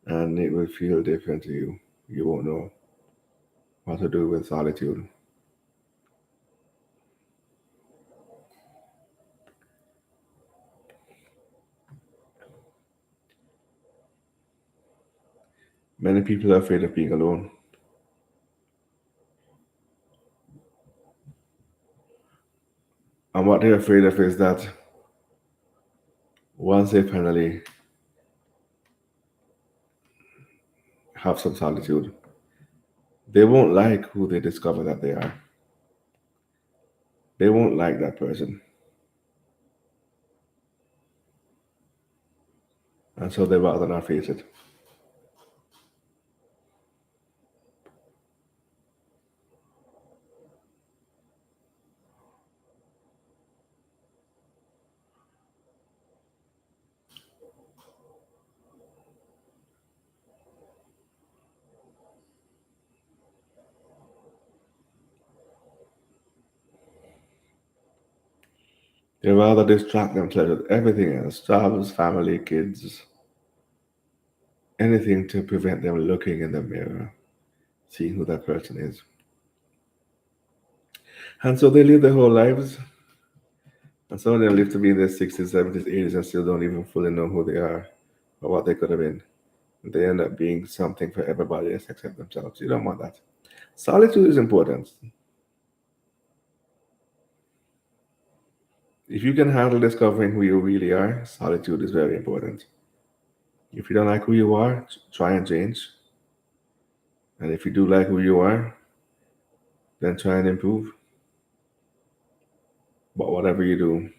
and it will feel different to you. You won't know what to do with solitude. Many people are afraid of being alone. And what they're afraid of is that once they finally have some solitude, they won't like who they discover that they are. They won't like that person. And so they rather not face it. They rather distract themselves with everything else jobs, family, kids, anything to prevent them looking in the mirror, seeing who that person is. And so they live their whole lives. And some of them live to be in their 60s, 70s, 80s and still don't even fully know who they are or what they could have been. They end up being something for everybody else except themselves. You don't want that. Solitude is important. If you can handle discovering who you really are, solitude is very important. If you don't like who you are, try and change. And if you do like who you are, then try and improve. But whatever you do,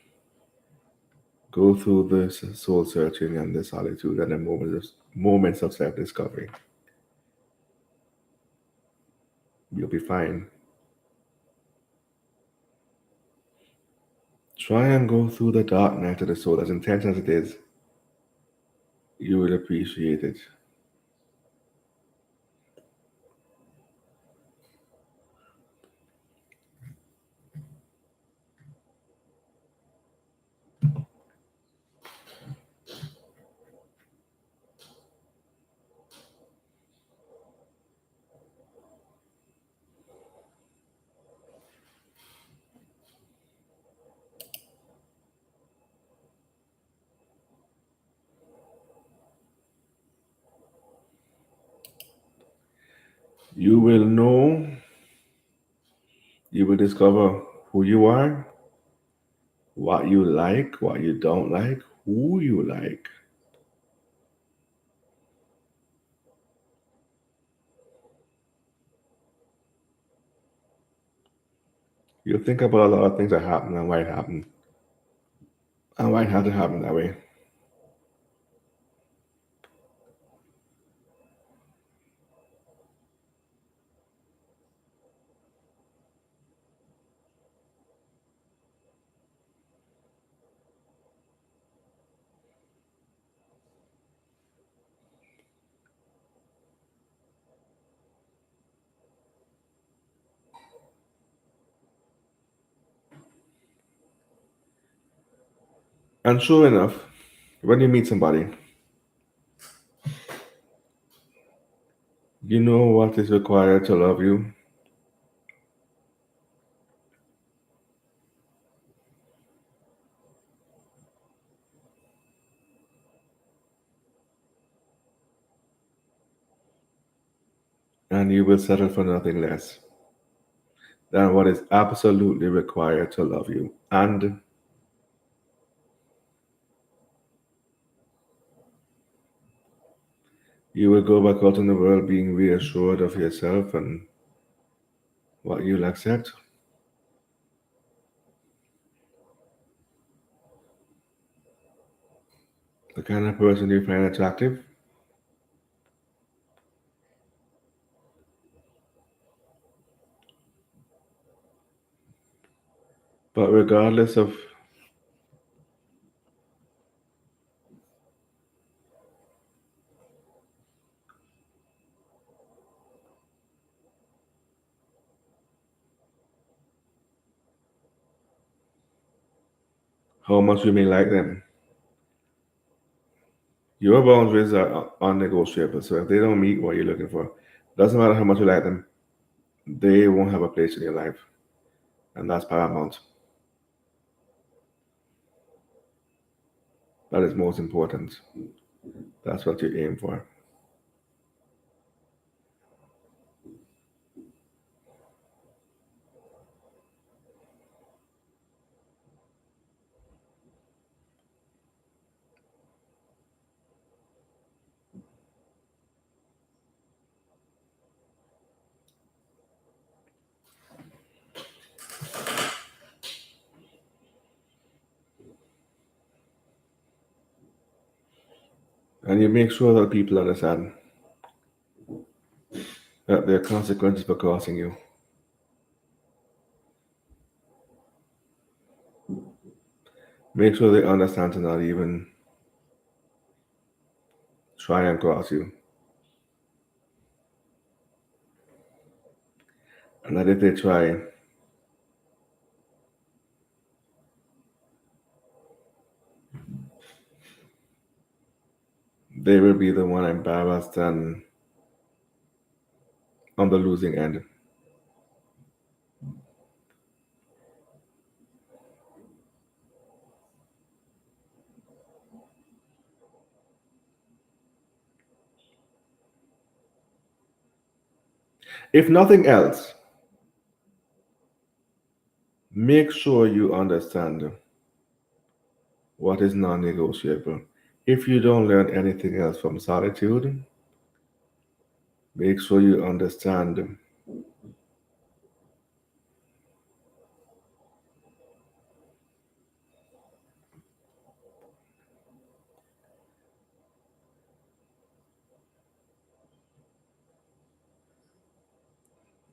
go through the soul searching and the solitude and the moments of self discovery. You'll be fine. Try and go through the dark night of the soul, as intense as it is. You will appreciate it. You will know, you will discover who you are, what you like, what you don't like, who you like. You'll think about a lot of things that happened and why it happened and why it had to happen that way. And sure enough, when you meet somebody, you know what is required to love you, and you will settle for nothing less. than what is absolutely required to love you. And you will go back out in the world being reassured of yourself and what you'll accept. The kind of person you find attractive. But regardless of how much you may like them, your boundaries are unnegotiable. So if they don't meet what you're looking for, doesn't matter how much you like them, they won't have a place in your life. And that's paramount. That is most important. That's what you aim for. And you make sure that people understand that there are consequences for crossing you. Make sure they understand to not even try and cross you. And that if they try, they will be the one embarrassed and on the losing end. If nothing else, make sure you understand what is non negotiable. If you don't learn anything else from solitude, make sure you understand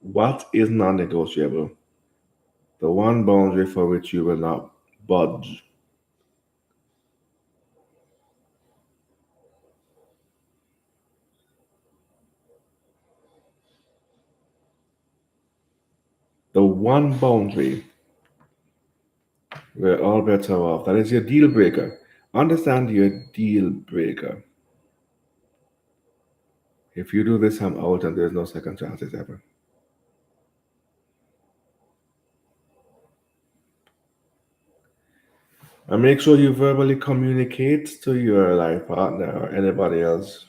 what is non negotiable, the one boundary for which you will not budge, the one boundary where all bets are off. That is your deal breaker. Understand your deal breaker. If you do this, I'm out and there's no second chances ever. And make sure you verbally communicate to your life partner or anybody else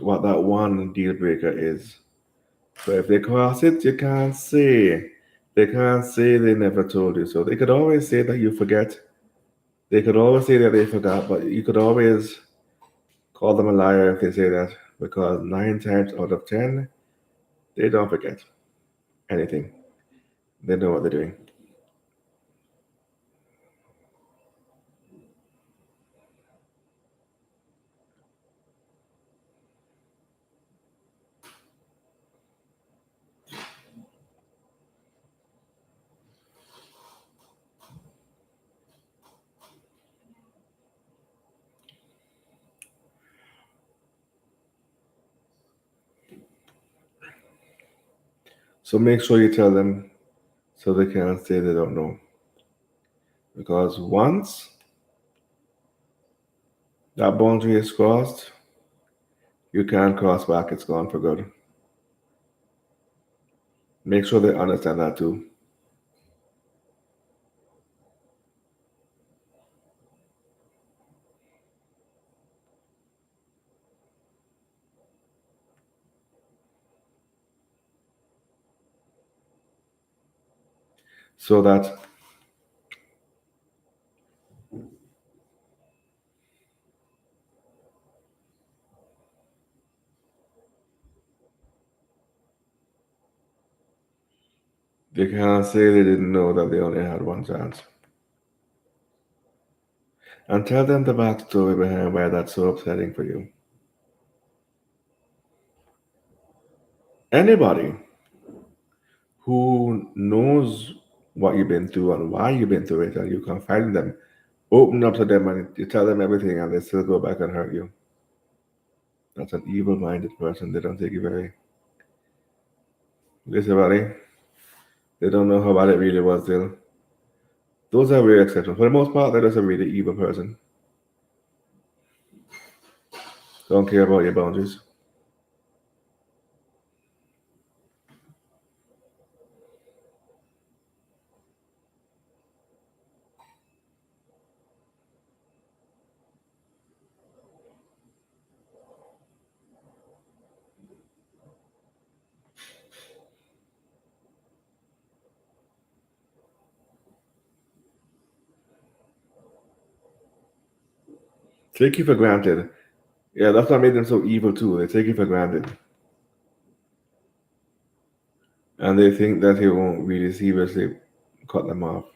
what that one deal breaker is. So if they cross it, you can't say. They can't say they never told you so. They could always say that you forget. They could always say that they forgot, but you could always call them a liar if they say that because 9 times out of 10, they don't forget anything. They know what they're doing. So make sure you tell them so they can't say they don't know. Because once that boundary is crossed, you can't cross back. It's gone for good. Make sure they understand that too. so that they can't say they didn't know that they only had one chance. And tell them the backstory behind why that's so upsetting for you. Anybody who knows what you've been through and why you've been through it, and you confide in them, open up to them and you tell them everything, and they still go back and hurt you. That's an evil minded person. They don't take you very. Listen, buddy, they don't know how bad it really was, still. Those are rare exceptions. For the most part, they're just a really evil person. Don't care about your boundaries. Take you for granted. Yeah, that's what made them so evil, too. They take you for granted. And they think that you won't really seriously cut them off.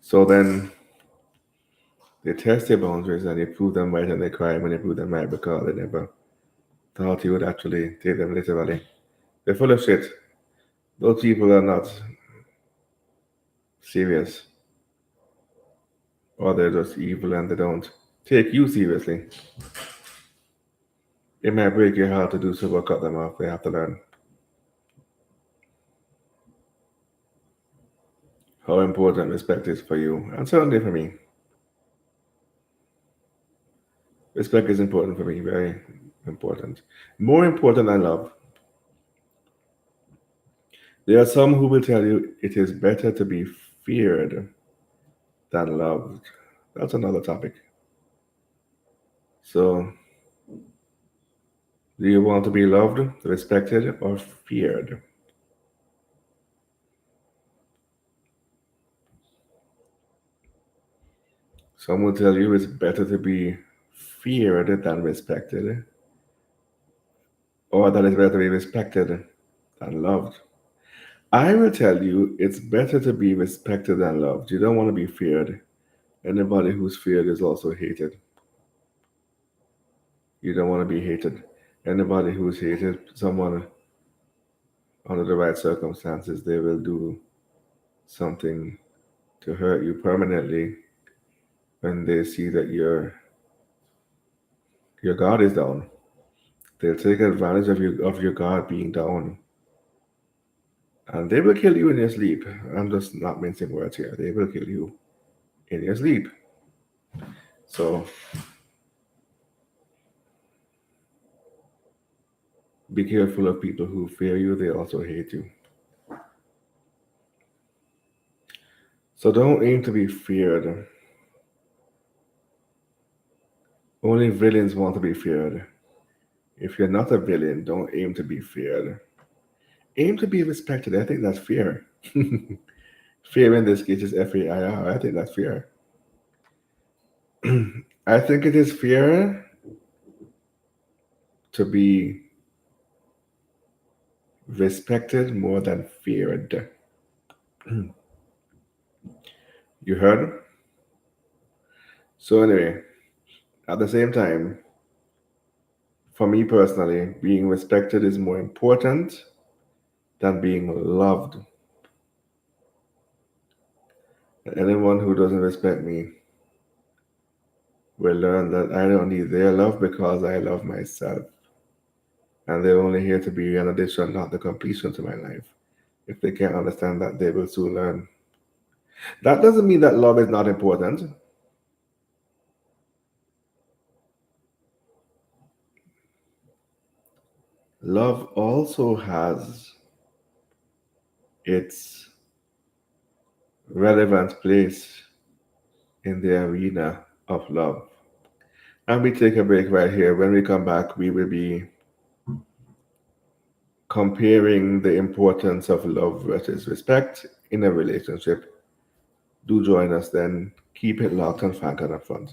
So then they test your boundaries and you prove them right and they cry when you prove them right because they never thought you would actually take them literally. They're full of shit. Those people are not serious, or they're just evil and they don't take you seriously. It might break your heart to do so, but cut them off. They have to learn how important respect is for you, and certainly for me. Respect is important for me, very important. More important than love. There are some who will tell you it is better to be feared than loved. That's another topic. So, do you want to be loved, respected, or feared? Some will tell you it's better to be feared than respected, or that it's better to be respected than loved. I will tell you it's better to be respected than loved. You don't want to be feared. Anybody who's feared is also hated. You don't want to be hated. Anybody who's hated, someone under the right circumstances, they will do something to hurt you permanently when they see that your guard is down. They'll take advantage of your guard being down, and they will kill you in your sleep. I'm just not mincing words here. They will kill you in your sleep. So be careful of people who fear you. They also hate you. So don't aim to be feared. Only villains want to be feared. If you're not a villain, don't aim to be feared. Aim to be respected. I think that's fear. Fear in this case is FAIR. I think that's fear. I think it is fear to be respected more than feared. You heard? So, anyway, at the same time, for me personally, being respected is more important than being loved. Anyone who doesn't respect me will learn that I don't need their love because I love myself. And they're only here to be an addition, not the completion to my life. If they can't understand that, they will soon learn. That doesn't mean that love is not important. Love also has its relevant place in the arena of love. And we take a break right here. When we come back, we will be comparing the importance of love versus respect in a relationship. Do join us then. Keep it locked and Frank on up front.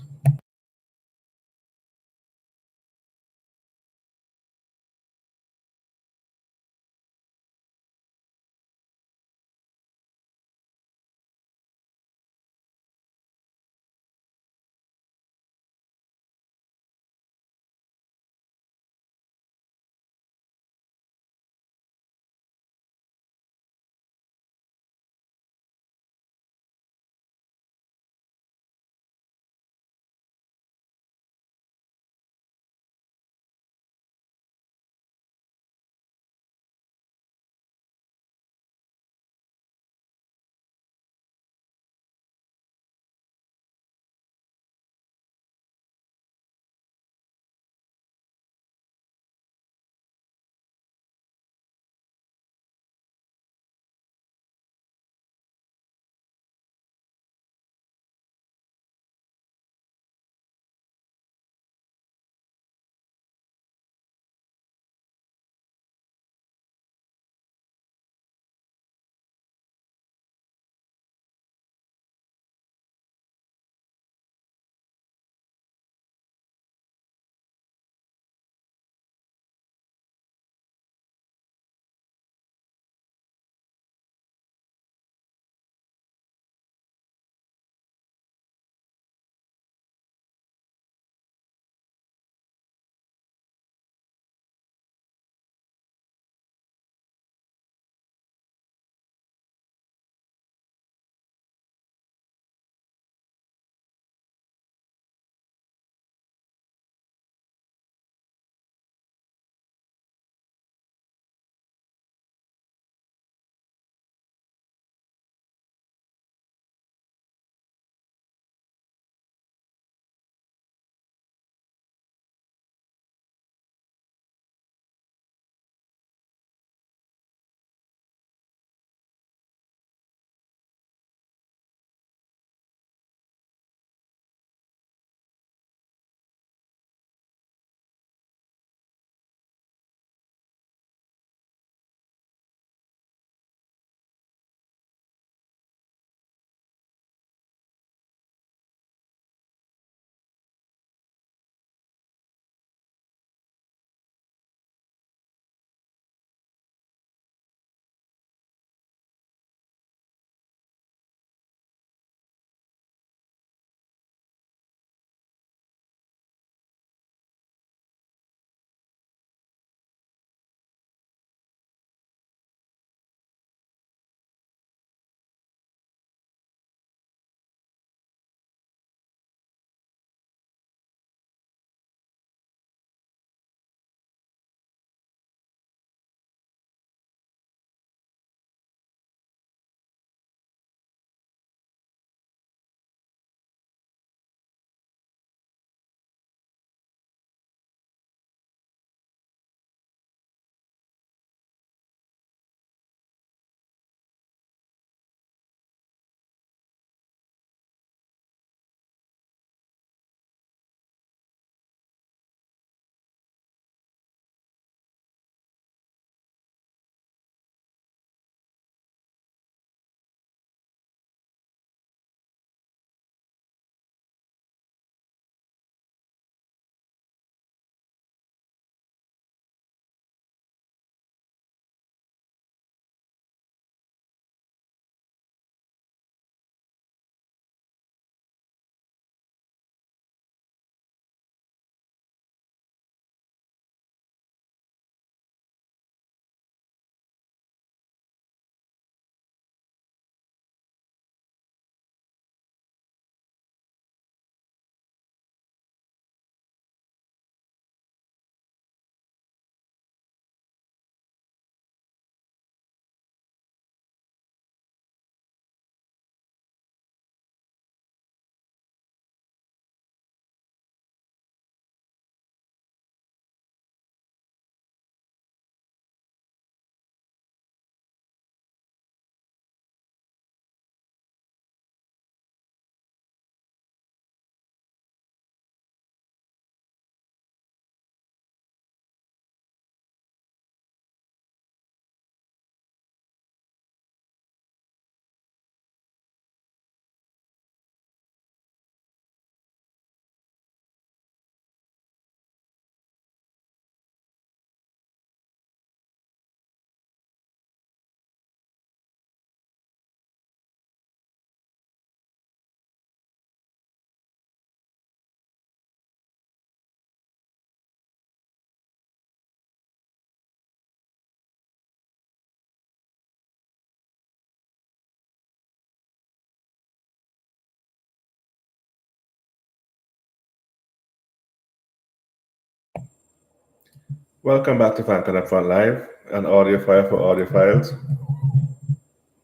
Welcome back to Fan Connect Fun Live, an audio file for audiophiles.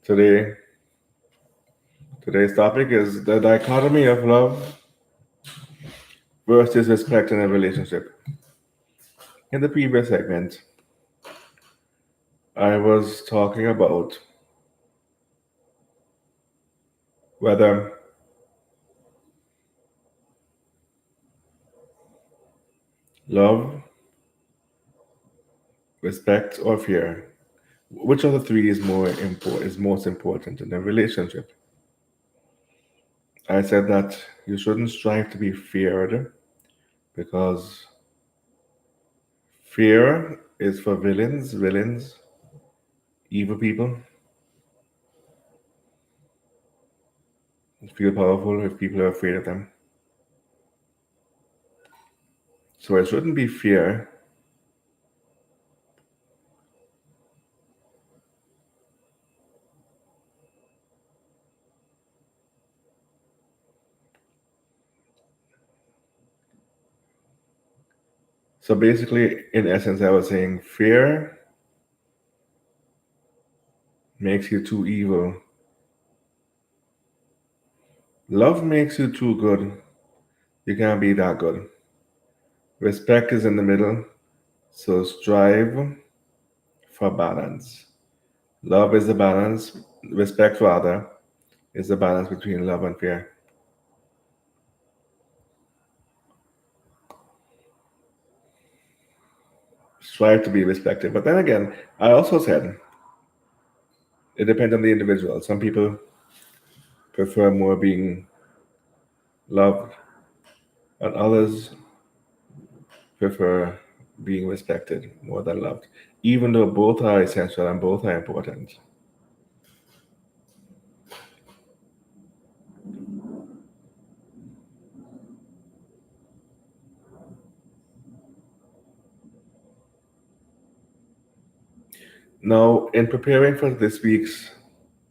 Today, today's topic is the dichotomy of love versus respect in a relationship. In the previous segment, I was talking about whether love, respect, or fear, which of the three is most important in a relationship. I said that you shouldn't strive to be feared because fear is for villains, evil people feel powerful if people are afraid of them. So it shouldn't be fear. So basically, in essence, I was saying fear makes you too evil. Love makes you too good. You can't be that good. Respect is in the middle. So strive for balance. Love is the balance. Respect, rather, is the balance between love and fear. Strive to be respected. But then again, I also said it depends on the individual. Some people prefer more being loved, and others prefer being respected more than loved, even though both are essential and both are important. Now, in preparing for this week's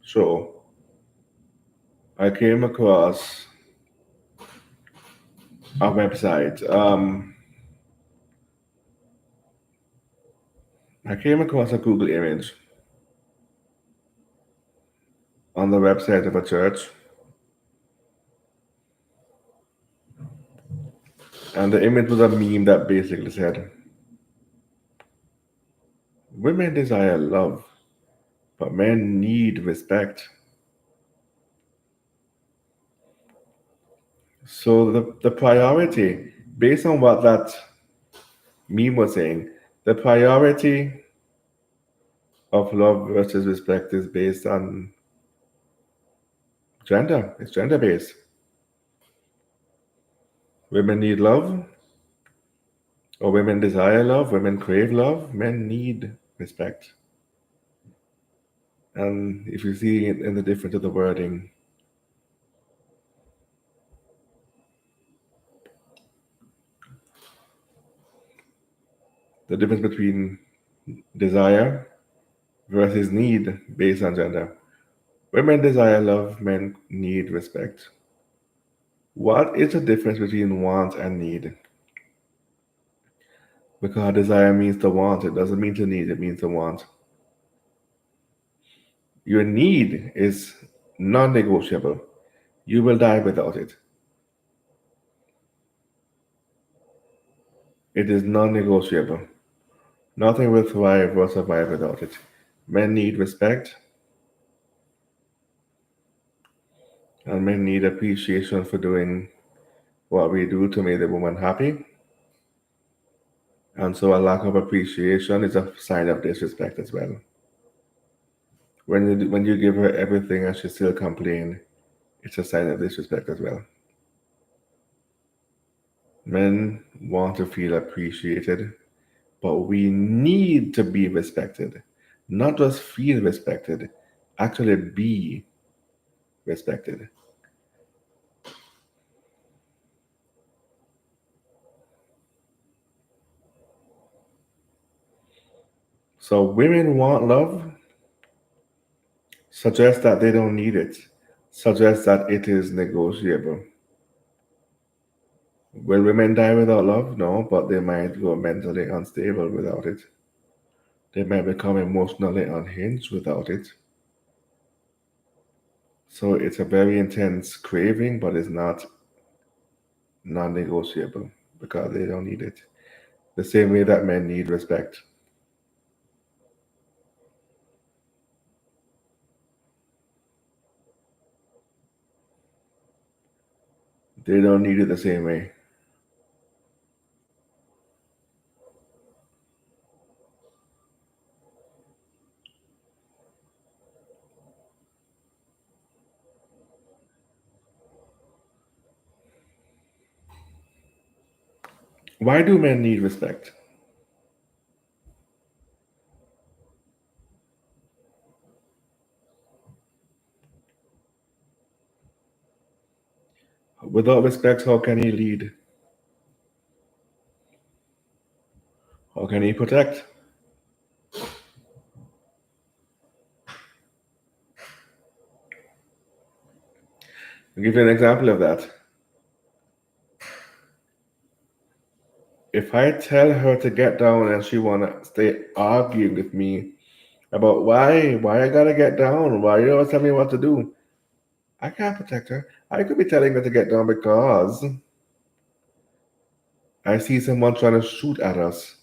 show, I came across a website. I came across a Google image on the website of a church, and the image was a meme that basically said, "Women desire love, but men need respect." So the priority, based on what that meme was saying, the priority of love versus respect is based on gender. It's gender based. Women need love, or women desire love, women crave love, men need respect. And if you see it in the difference of the wording, the difference between desire versus need based on gender. Women desire love, men need respect. What is the difference between want and need? Because desire means to want, it doesn't mean to need, it means to want. Your need is non negotiable. You will die without it. It is non negotiable. Nothing will thrive or survive without it. Men need respect, and men need appreciation for doing what we do to make the woman happy. And so a lack of appreciation is a sign of disrespect as well. When you give her everything and she still complain, it's a sign of disrespect as well. Men want to feel appreciated, but we need to be respected. Not just feel respected, actually be respected. So women want love, suggest that they don't need it, suggest that it is negotiable. Will women die without love? No, but they might go mentally unstable without it. They might become emotionally unhinged without it. So it's a very intense craving, but it's not non negotiable because they don't need it. The same way that men need respect. They don't need it the same way. Why do men need respect? Without respect, how can he lead? How can he protect? I'll give you an example of that. If I tell her to get down and she wanna stay arguing with me about why I gotta get down, why you always tell me what to do, I can't protect her. I could be telling her to get down because I see someone trying to shoot at us,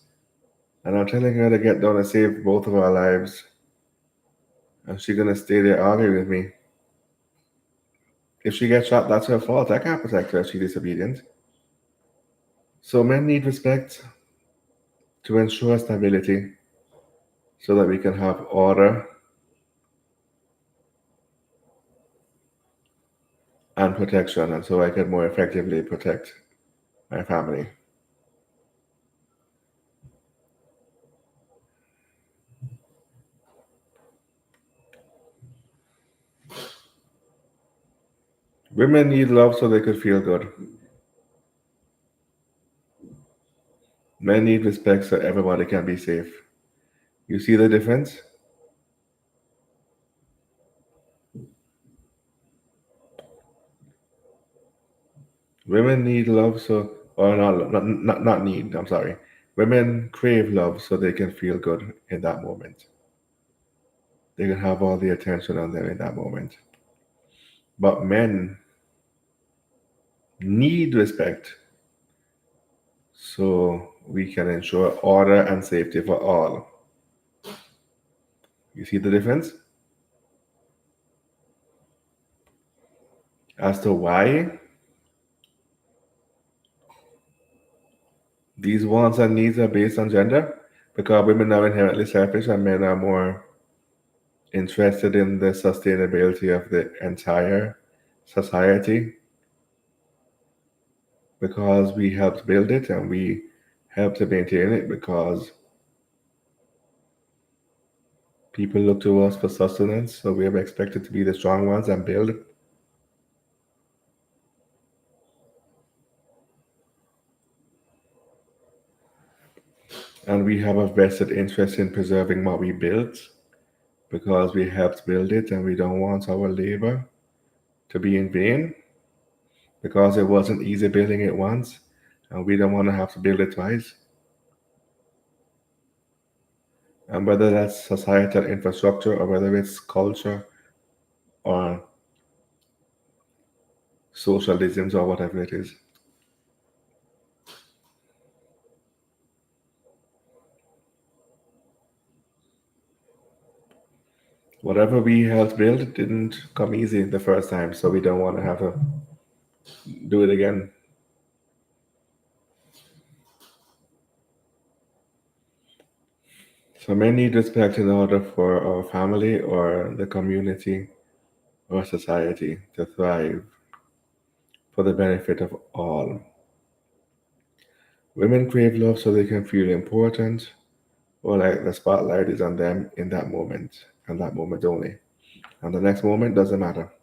and I'm telling her to get down and save both of our lives, and she's gonna stay there arguing with me. If she gets shot, that's her fault. I can't protect her if she's disobedient. So men need respect to ensure stability so that we can have order and protection, and so I can more effectively protect my family. Women need love so they could feel good. Men need respect so everybody can be safe. You see the difference? Women need love so, or not need, I'm sorry. Women crave love so they can feel good in that moment. They can have all the attention on them in that moment. But men need respect so we can ensure order and safety for all. You see the difference? As to why these wants and needs are based on gender, because women are inherently selfish and men are more interested in the sustainability of the entire society because we helped build it and we help to maintain it because people look to us for sustenance, so we are expected to be the strong ones and build. And we have a vested interest in preserving what we built because we helped build it and we don't want our labor to be in vain because it wasn't easy building it once and we don't want to have to build it twice. And whether that's societal infrastructure or whether it's culture or socialisms or whatever it is. Whatever we helped build didn't come easy the first time, so we don't want to have to do it again. So men need respect in order for our family or the community or society to thrive for the benefit of all. Women crave love so they can feel important or like the spotlight is on them in that moment and that moment only. And the next moment doesn't matter.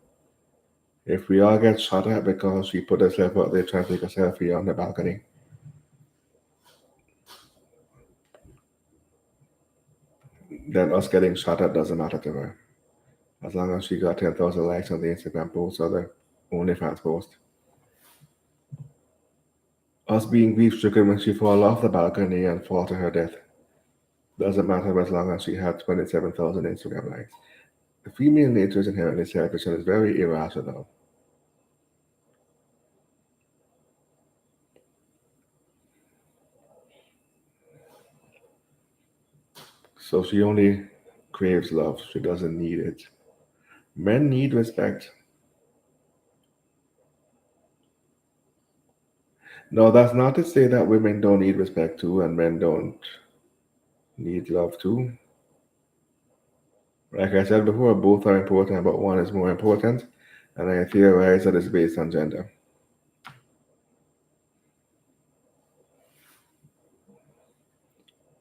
If we all get shot at because we put ourselves out there trying to take a selfie on the balcony, then us getting shot at doesn't matter to her. As long as she got 10,000 likes on the Instagram post or the OnlyFans post. Us being grief stricken when she fall off the balcony and fall to her death. Doesn't matter as long as she had 27,000 Instagram likes. The female nature is inherently selfish and is very irrational. So she only craves love. She doesn't need it. Men need respect. No, that's not to say that women don't need respect too and men don't need love too. Like I said before, both are important, but one is more important, and I theorize that it's based on gender.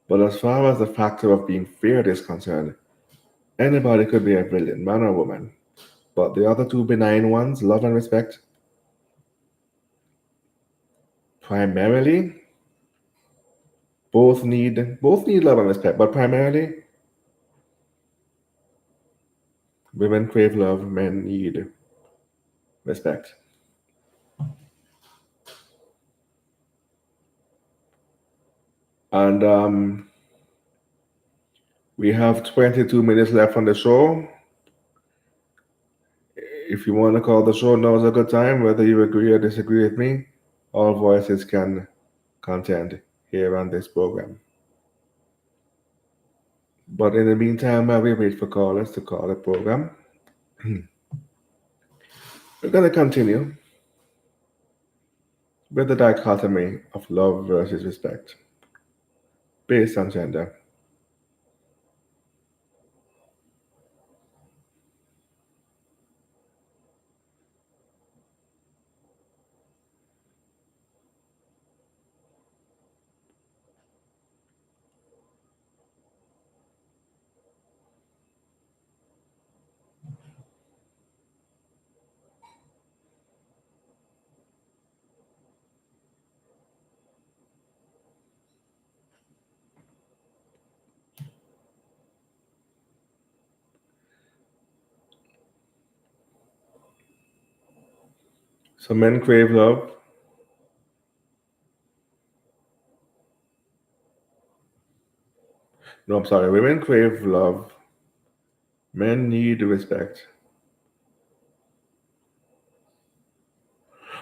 But as far as the factor of being feared is concerned, anybody could be a villain, man or woman. But the other two benign ones, love and respect, primarily both need love and respect, but primarily women crave love, men need respect. And we have 22 minutes left on the show. If you want to call the show, now is a good time. Whether you agree or disagree with me, all voices can contend here on this program. But in the meantime, while we wait for callers to call the program, we're going to continue with the dichotomy of love versus respect based on gender. So men crave love. No, I'm sorry. Women crave love. Men need respect.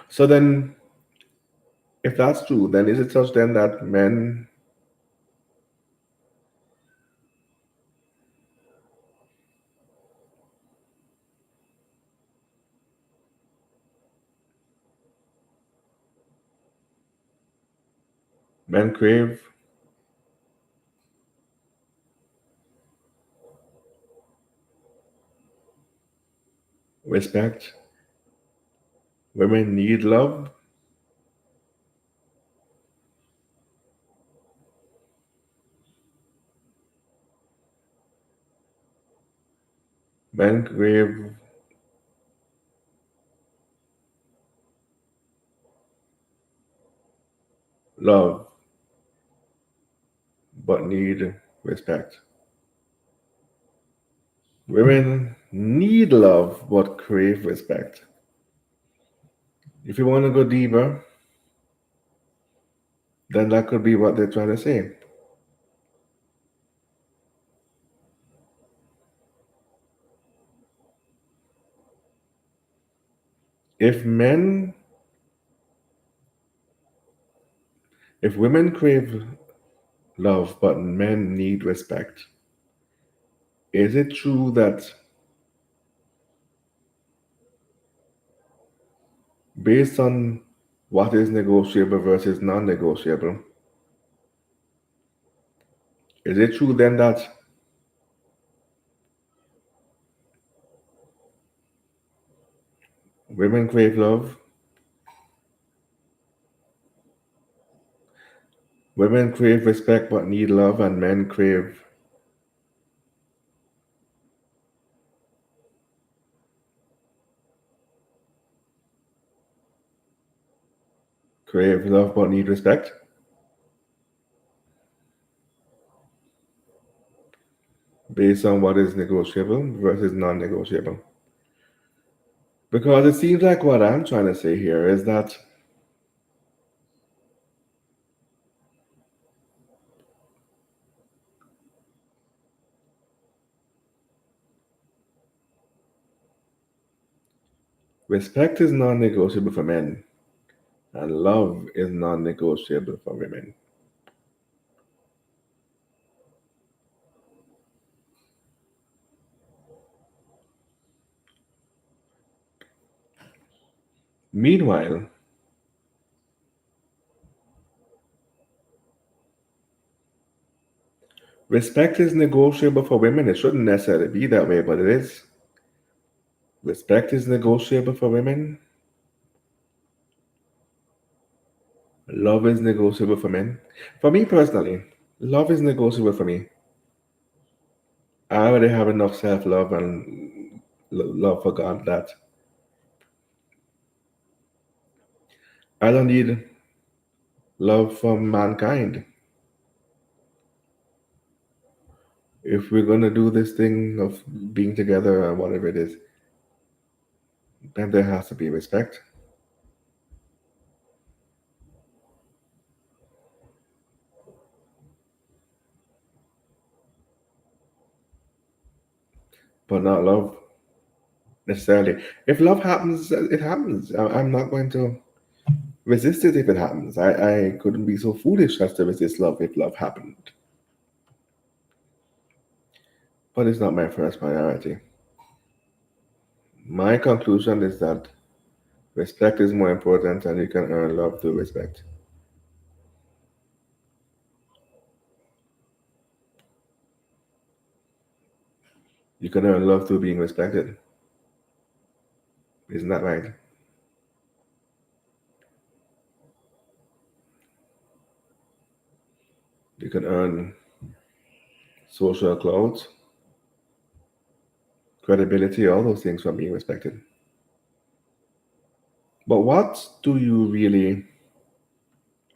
So then, if that's true, then is it such then that men crave respect? Women need love? Men crave love but need respect. Women need love but crave respect. If you want to go deeper, then that could be what they're trying to say. If men, if women crave love but men need respect, is it true that based on what is negotiable versus non negotiable, is it true then that women crave love, women crave respect but need love, and men crave love but need respect based on what is negotiable versus non negotiable? Because it seems like what I'm trying to say here is that Respect is non negotiable for men, and love is non negotiable for women. Meanwhile, respect is negotiable for women. It shouldn't necessarily be that way, but it is. Respect is negotiable for women. Love is negotiable for men. For me personally, love is negotiable for me. I already have enough self love and love for God that I don't need love from mankind. If we're going to do this thing of being together or whatever it is, then there has to be respect. But not love necessarily. If love happens, it happens. I'm not going to resist it if it happens. I couldn't be so foolish as to resist love if love happened. But it's not my first priority. My conclusion is that respect is more important and you can earn love through respect. You can earn love through being respected. Isn't that right? You can earn social clout, credibility, all those things from being respected. But what do you really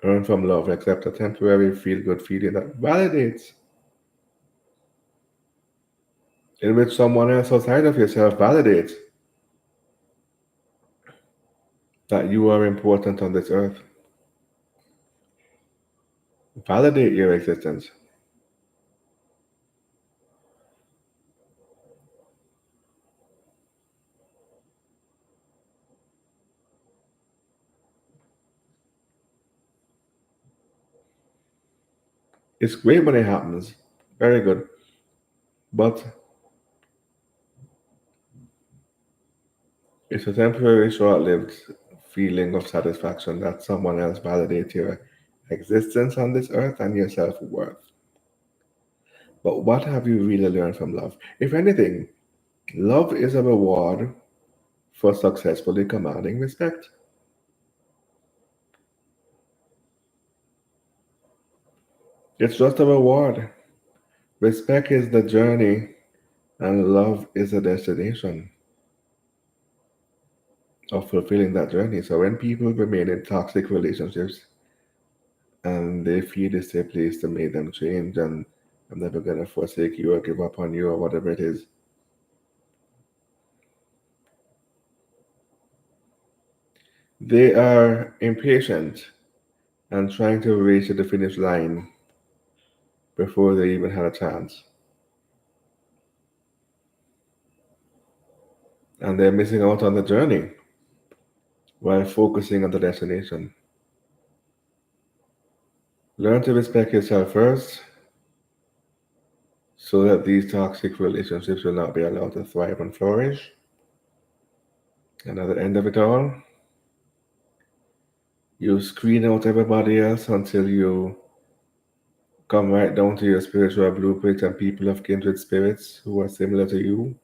earn from love except a temporary feel good feeling that validates, in which someone else outside of yourself validates that you are important on this earth? Validate your existence. It's great when it happens. Very good. But it's a temporary, short lived feeling of satisfaction that someone else validates your existence on this earth and your self worth. But what have you really learned from love? If anything, love is a reward for successfully commanding respect. It's just a reward. Respect is the journey, and love is the destination of fulfilling that journey. So when people remain in toxic relationships and they feel it's their place to make them change and I'm never gonna forsake you or give up on you or whatever it is, they are impatient and trying to reach the finish line before they even had a chance. And they're missing out on the journey while focusing on the destination. Learn to respect yourself first so that these toxic relationships will not be allowed to thrive and flourish. And at the end of it all, you screen out everybody else until you come right down to your spiritual blueprint and people of kindred spirits who are similar to you.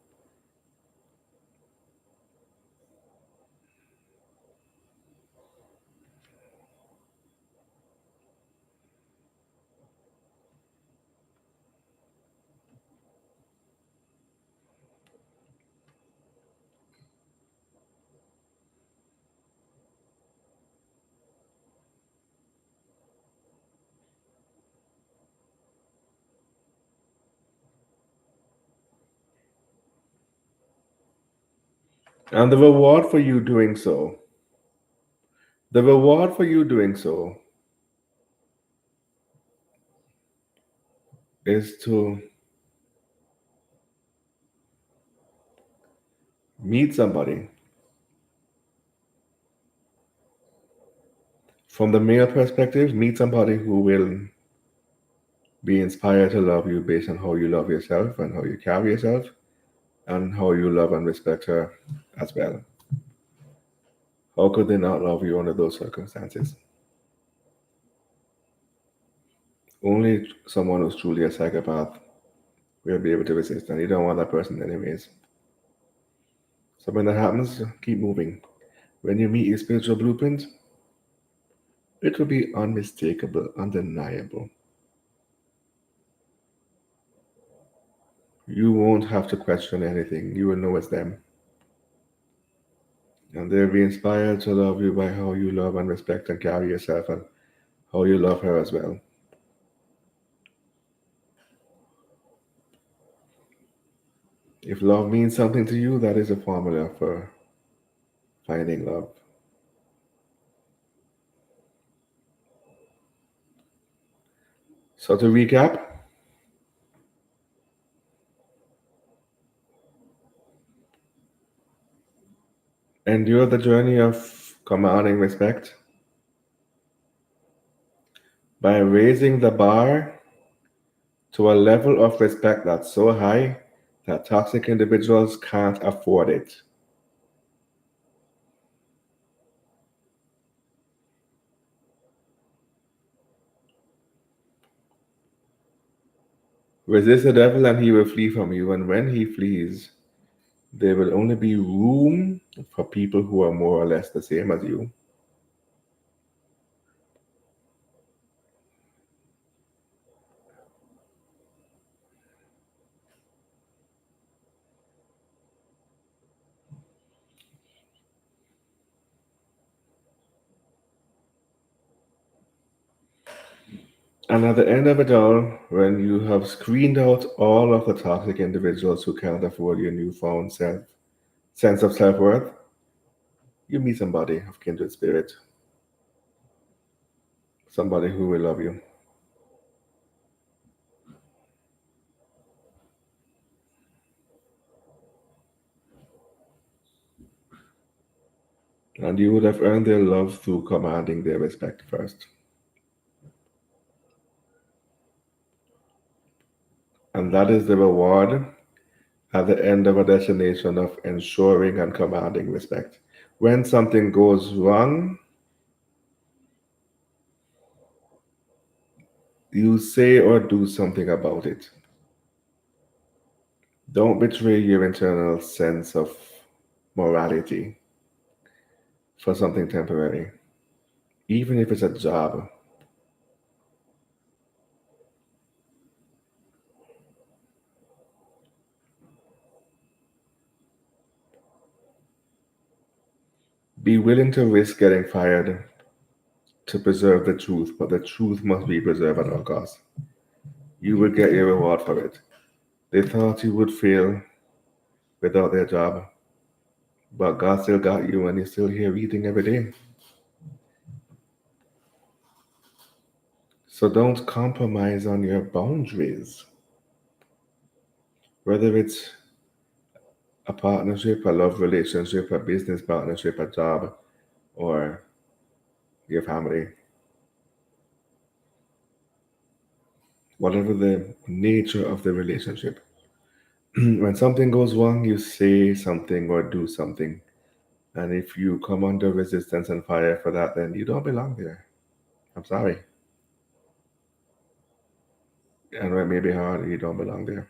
And the reward for you doing so is to meet somebody From the male perspective, meet somebody who will be inspired to love you based on how you love yourself and how you carry yourself and how you love and respect her as well. How could they not love you under those circumstances? Only someone who's truly a psychopath will be able to resist, and you don't want that person anyways. So when that happens, keep moving. When you meet your spiritual blueprint, it will be unmistakable, undeniable. You won't have to question anything. You will know it's them. And they'll be inspired to love you by how you love and respect and carry yourself and how you love her as well. If love means something to you, that is a formula for finding love. So to recap, endure the journey of commanding respect by raising the bar to a level of respect that's so high that toxic individuals can't afford it. Resist the devil and he will flee from you, and when he flees, there will only be room for people who are more or less the same as you. And at the end of it all, when you have screened out all of the toxic individuals who can't afford your newfound sense of self worth, you meet somebody of kindred spirit, somebody who will love you. And you would have earned their love through commanding their respect first. And that is the reward at the end of a destination of ensuring and commanding respect. When something goes wrong, you say or do something about it. Don't betray your internal sense of morality for something temporary, even if it's a job. Be willing to risk getting fired to preserve the truth, but the truth must be preserved at all costs. You will get your reward for it. They thought you would fail without their job, but God still got you and you're still here eating every day. So don't compromise on your boundaries. Whether it's a partnership, a love relationship, a business partnership, a job, or your family, whatever the nature of the relationship. When something goes wrong, you say something or do something. And if you come under resistance and fire for that, then you don't belong there. I'm sorry. And it may be hard, you don't belong there.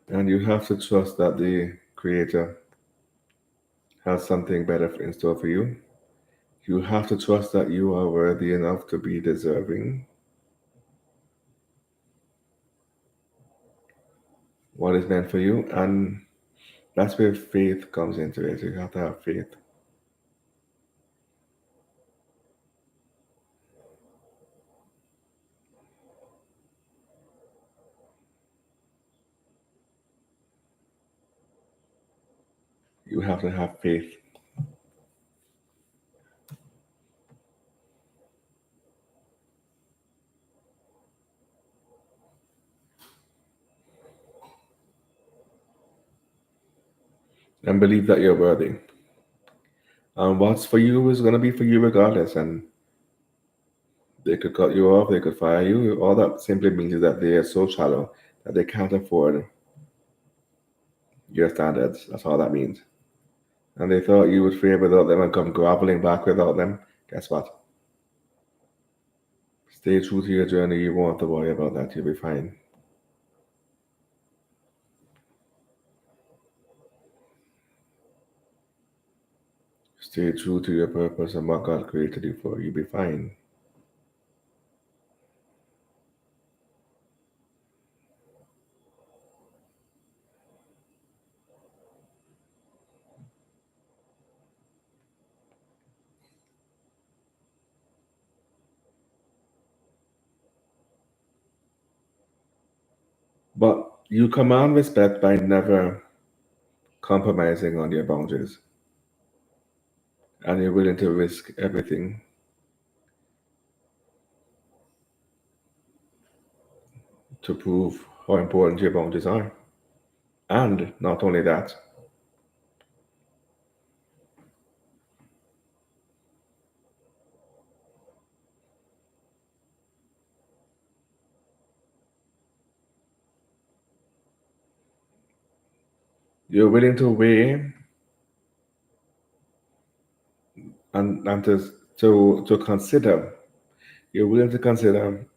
And you have to trust that the Creator has something better in store for you. You have to trust that you are worthy enough to be deserving what is meant for you. And that's where faith comes into it. You have to have faith. You have to have faith. and believe that you're worthy. And what's for you is going to be for you regardless. And they could cut you off, they could fire you. All that simply means is that they are so shallow that they can't afford your standards. That's all that means. And they thought you would fare without them and come groveling back without them. Guess what? Stay true to your journey. You won't have to worry about that. You'll be fine. Stay true to your purpose and what God created you for. You'll be fine. But you command respect by never compromising on your boundaries. And you're willing to risk everything to prove how important your boundaries are. And not only that, you're willing to weigh and to consider. You're willing to consider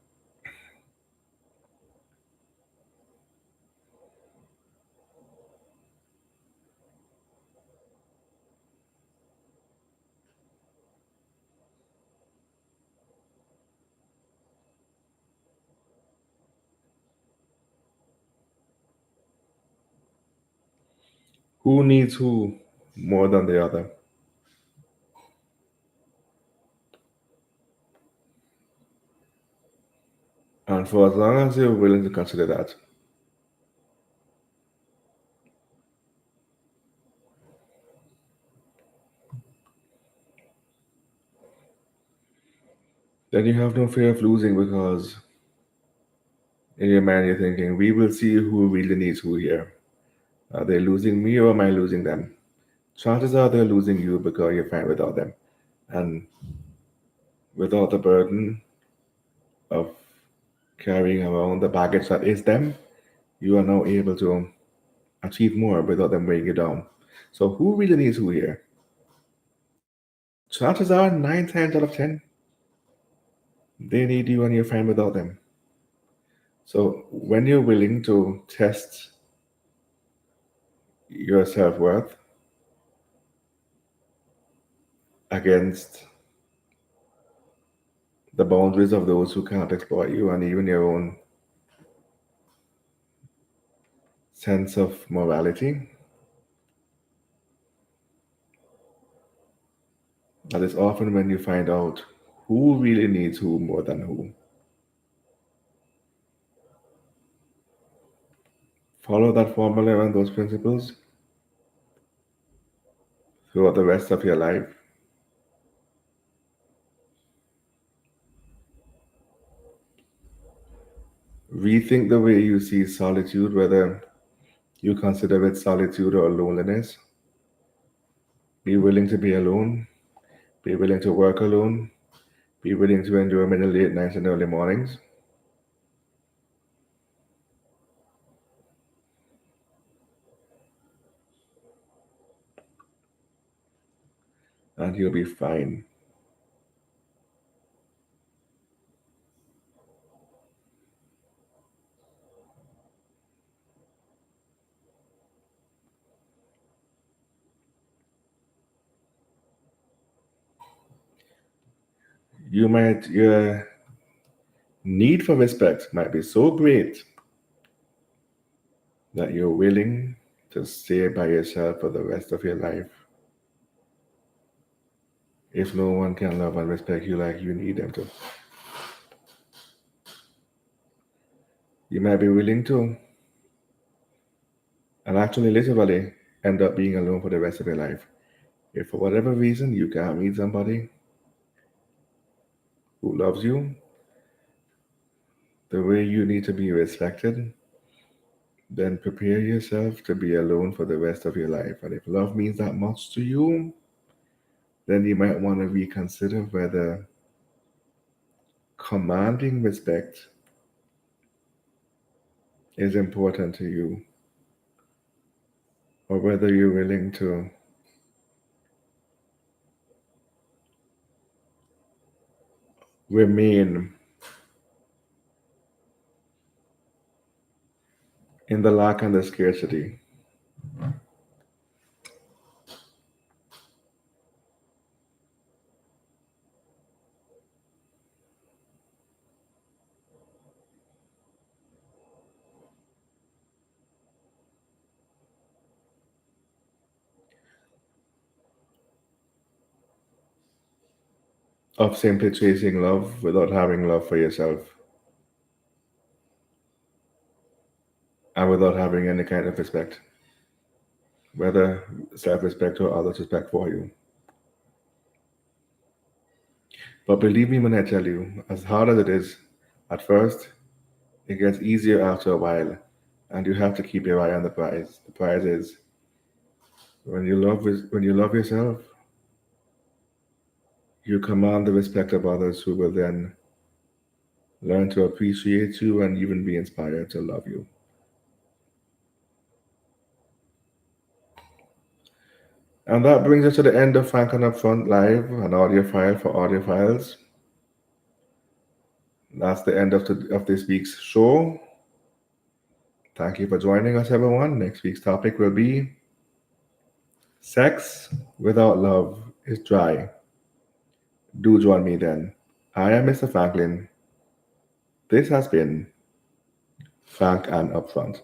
who needs who more than the other. And for as long as you're willing to consider that, then you have no fear of losing because in your mind you're thinking, we will see who really needs who here. Are they losing me or am I losing them? Chances are they're losing you because you're fine without them. And without the burden of carrying around the baggage that is them, you are now able to achieve more without them weighing you down. So who really needs who here? Chances are 9 times out of 10, they need you and you're fine without them. So when you're willing to test your self-worth against the boundaries of those who can't exploit you and even your own sense of morality, that is often when you find out who really needs who more than who. Follow that formula and those principles throughout the rest of your life. Rethink the way you see solitude, whether you consider it solitude or loneliness. Be willing to be alone. Be willing to work alone. Be willing to endure many late nights and early mornings. And you'll be fine. Your need for respect might be so great that you're willing to stay by yourself for the rest of your life if no one can love and respect you like you need them to. You might be willing to, and actually literally end up being alone for the rest of your life. If for whatever reason you can't meet somebody who loves you the way you need to be respected, then prepare yourself to be alone for the rest of your life. And if love means that much to you, then you might want to reconsider whether commanding respect is important to you, or whether you're willing to remain in the lack and the scarcity of simply chasing love without having love for yourself and without having any kind of respect, whether self respect or others' respect for you. But believe me when I tell you, as hard as it is at first, it gets easier after a while, and you have to keep your eye on the prize. The prize is when you love yourself, you command the respect of others who will then learn to appreciate you and even be inspired to love you. And that brings us to the end of Franklin Upfront Live, an audio file for audiophiles. That's the end of this week's show. Thank you for joining us, everyone. Next week's topic will be sex without love is dry. Do join me then. I am Mr. Franklin. This has been Frank and Upfront.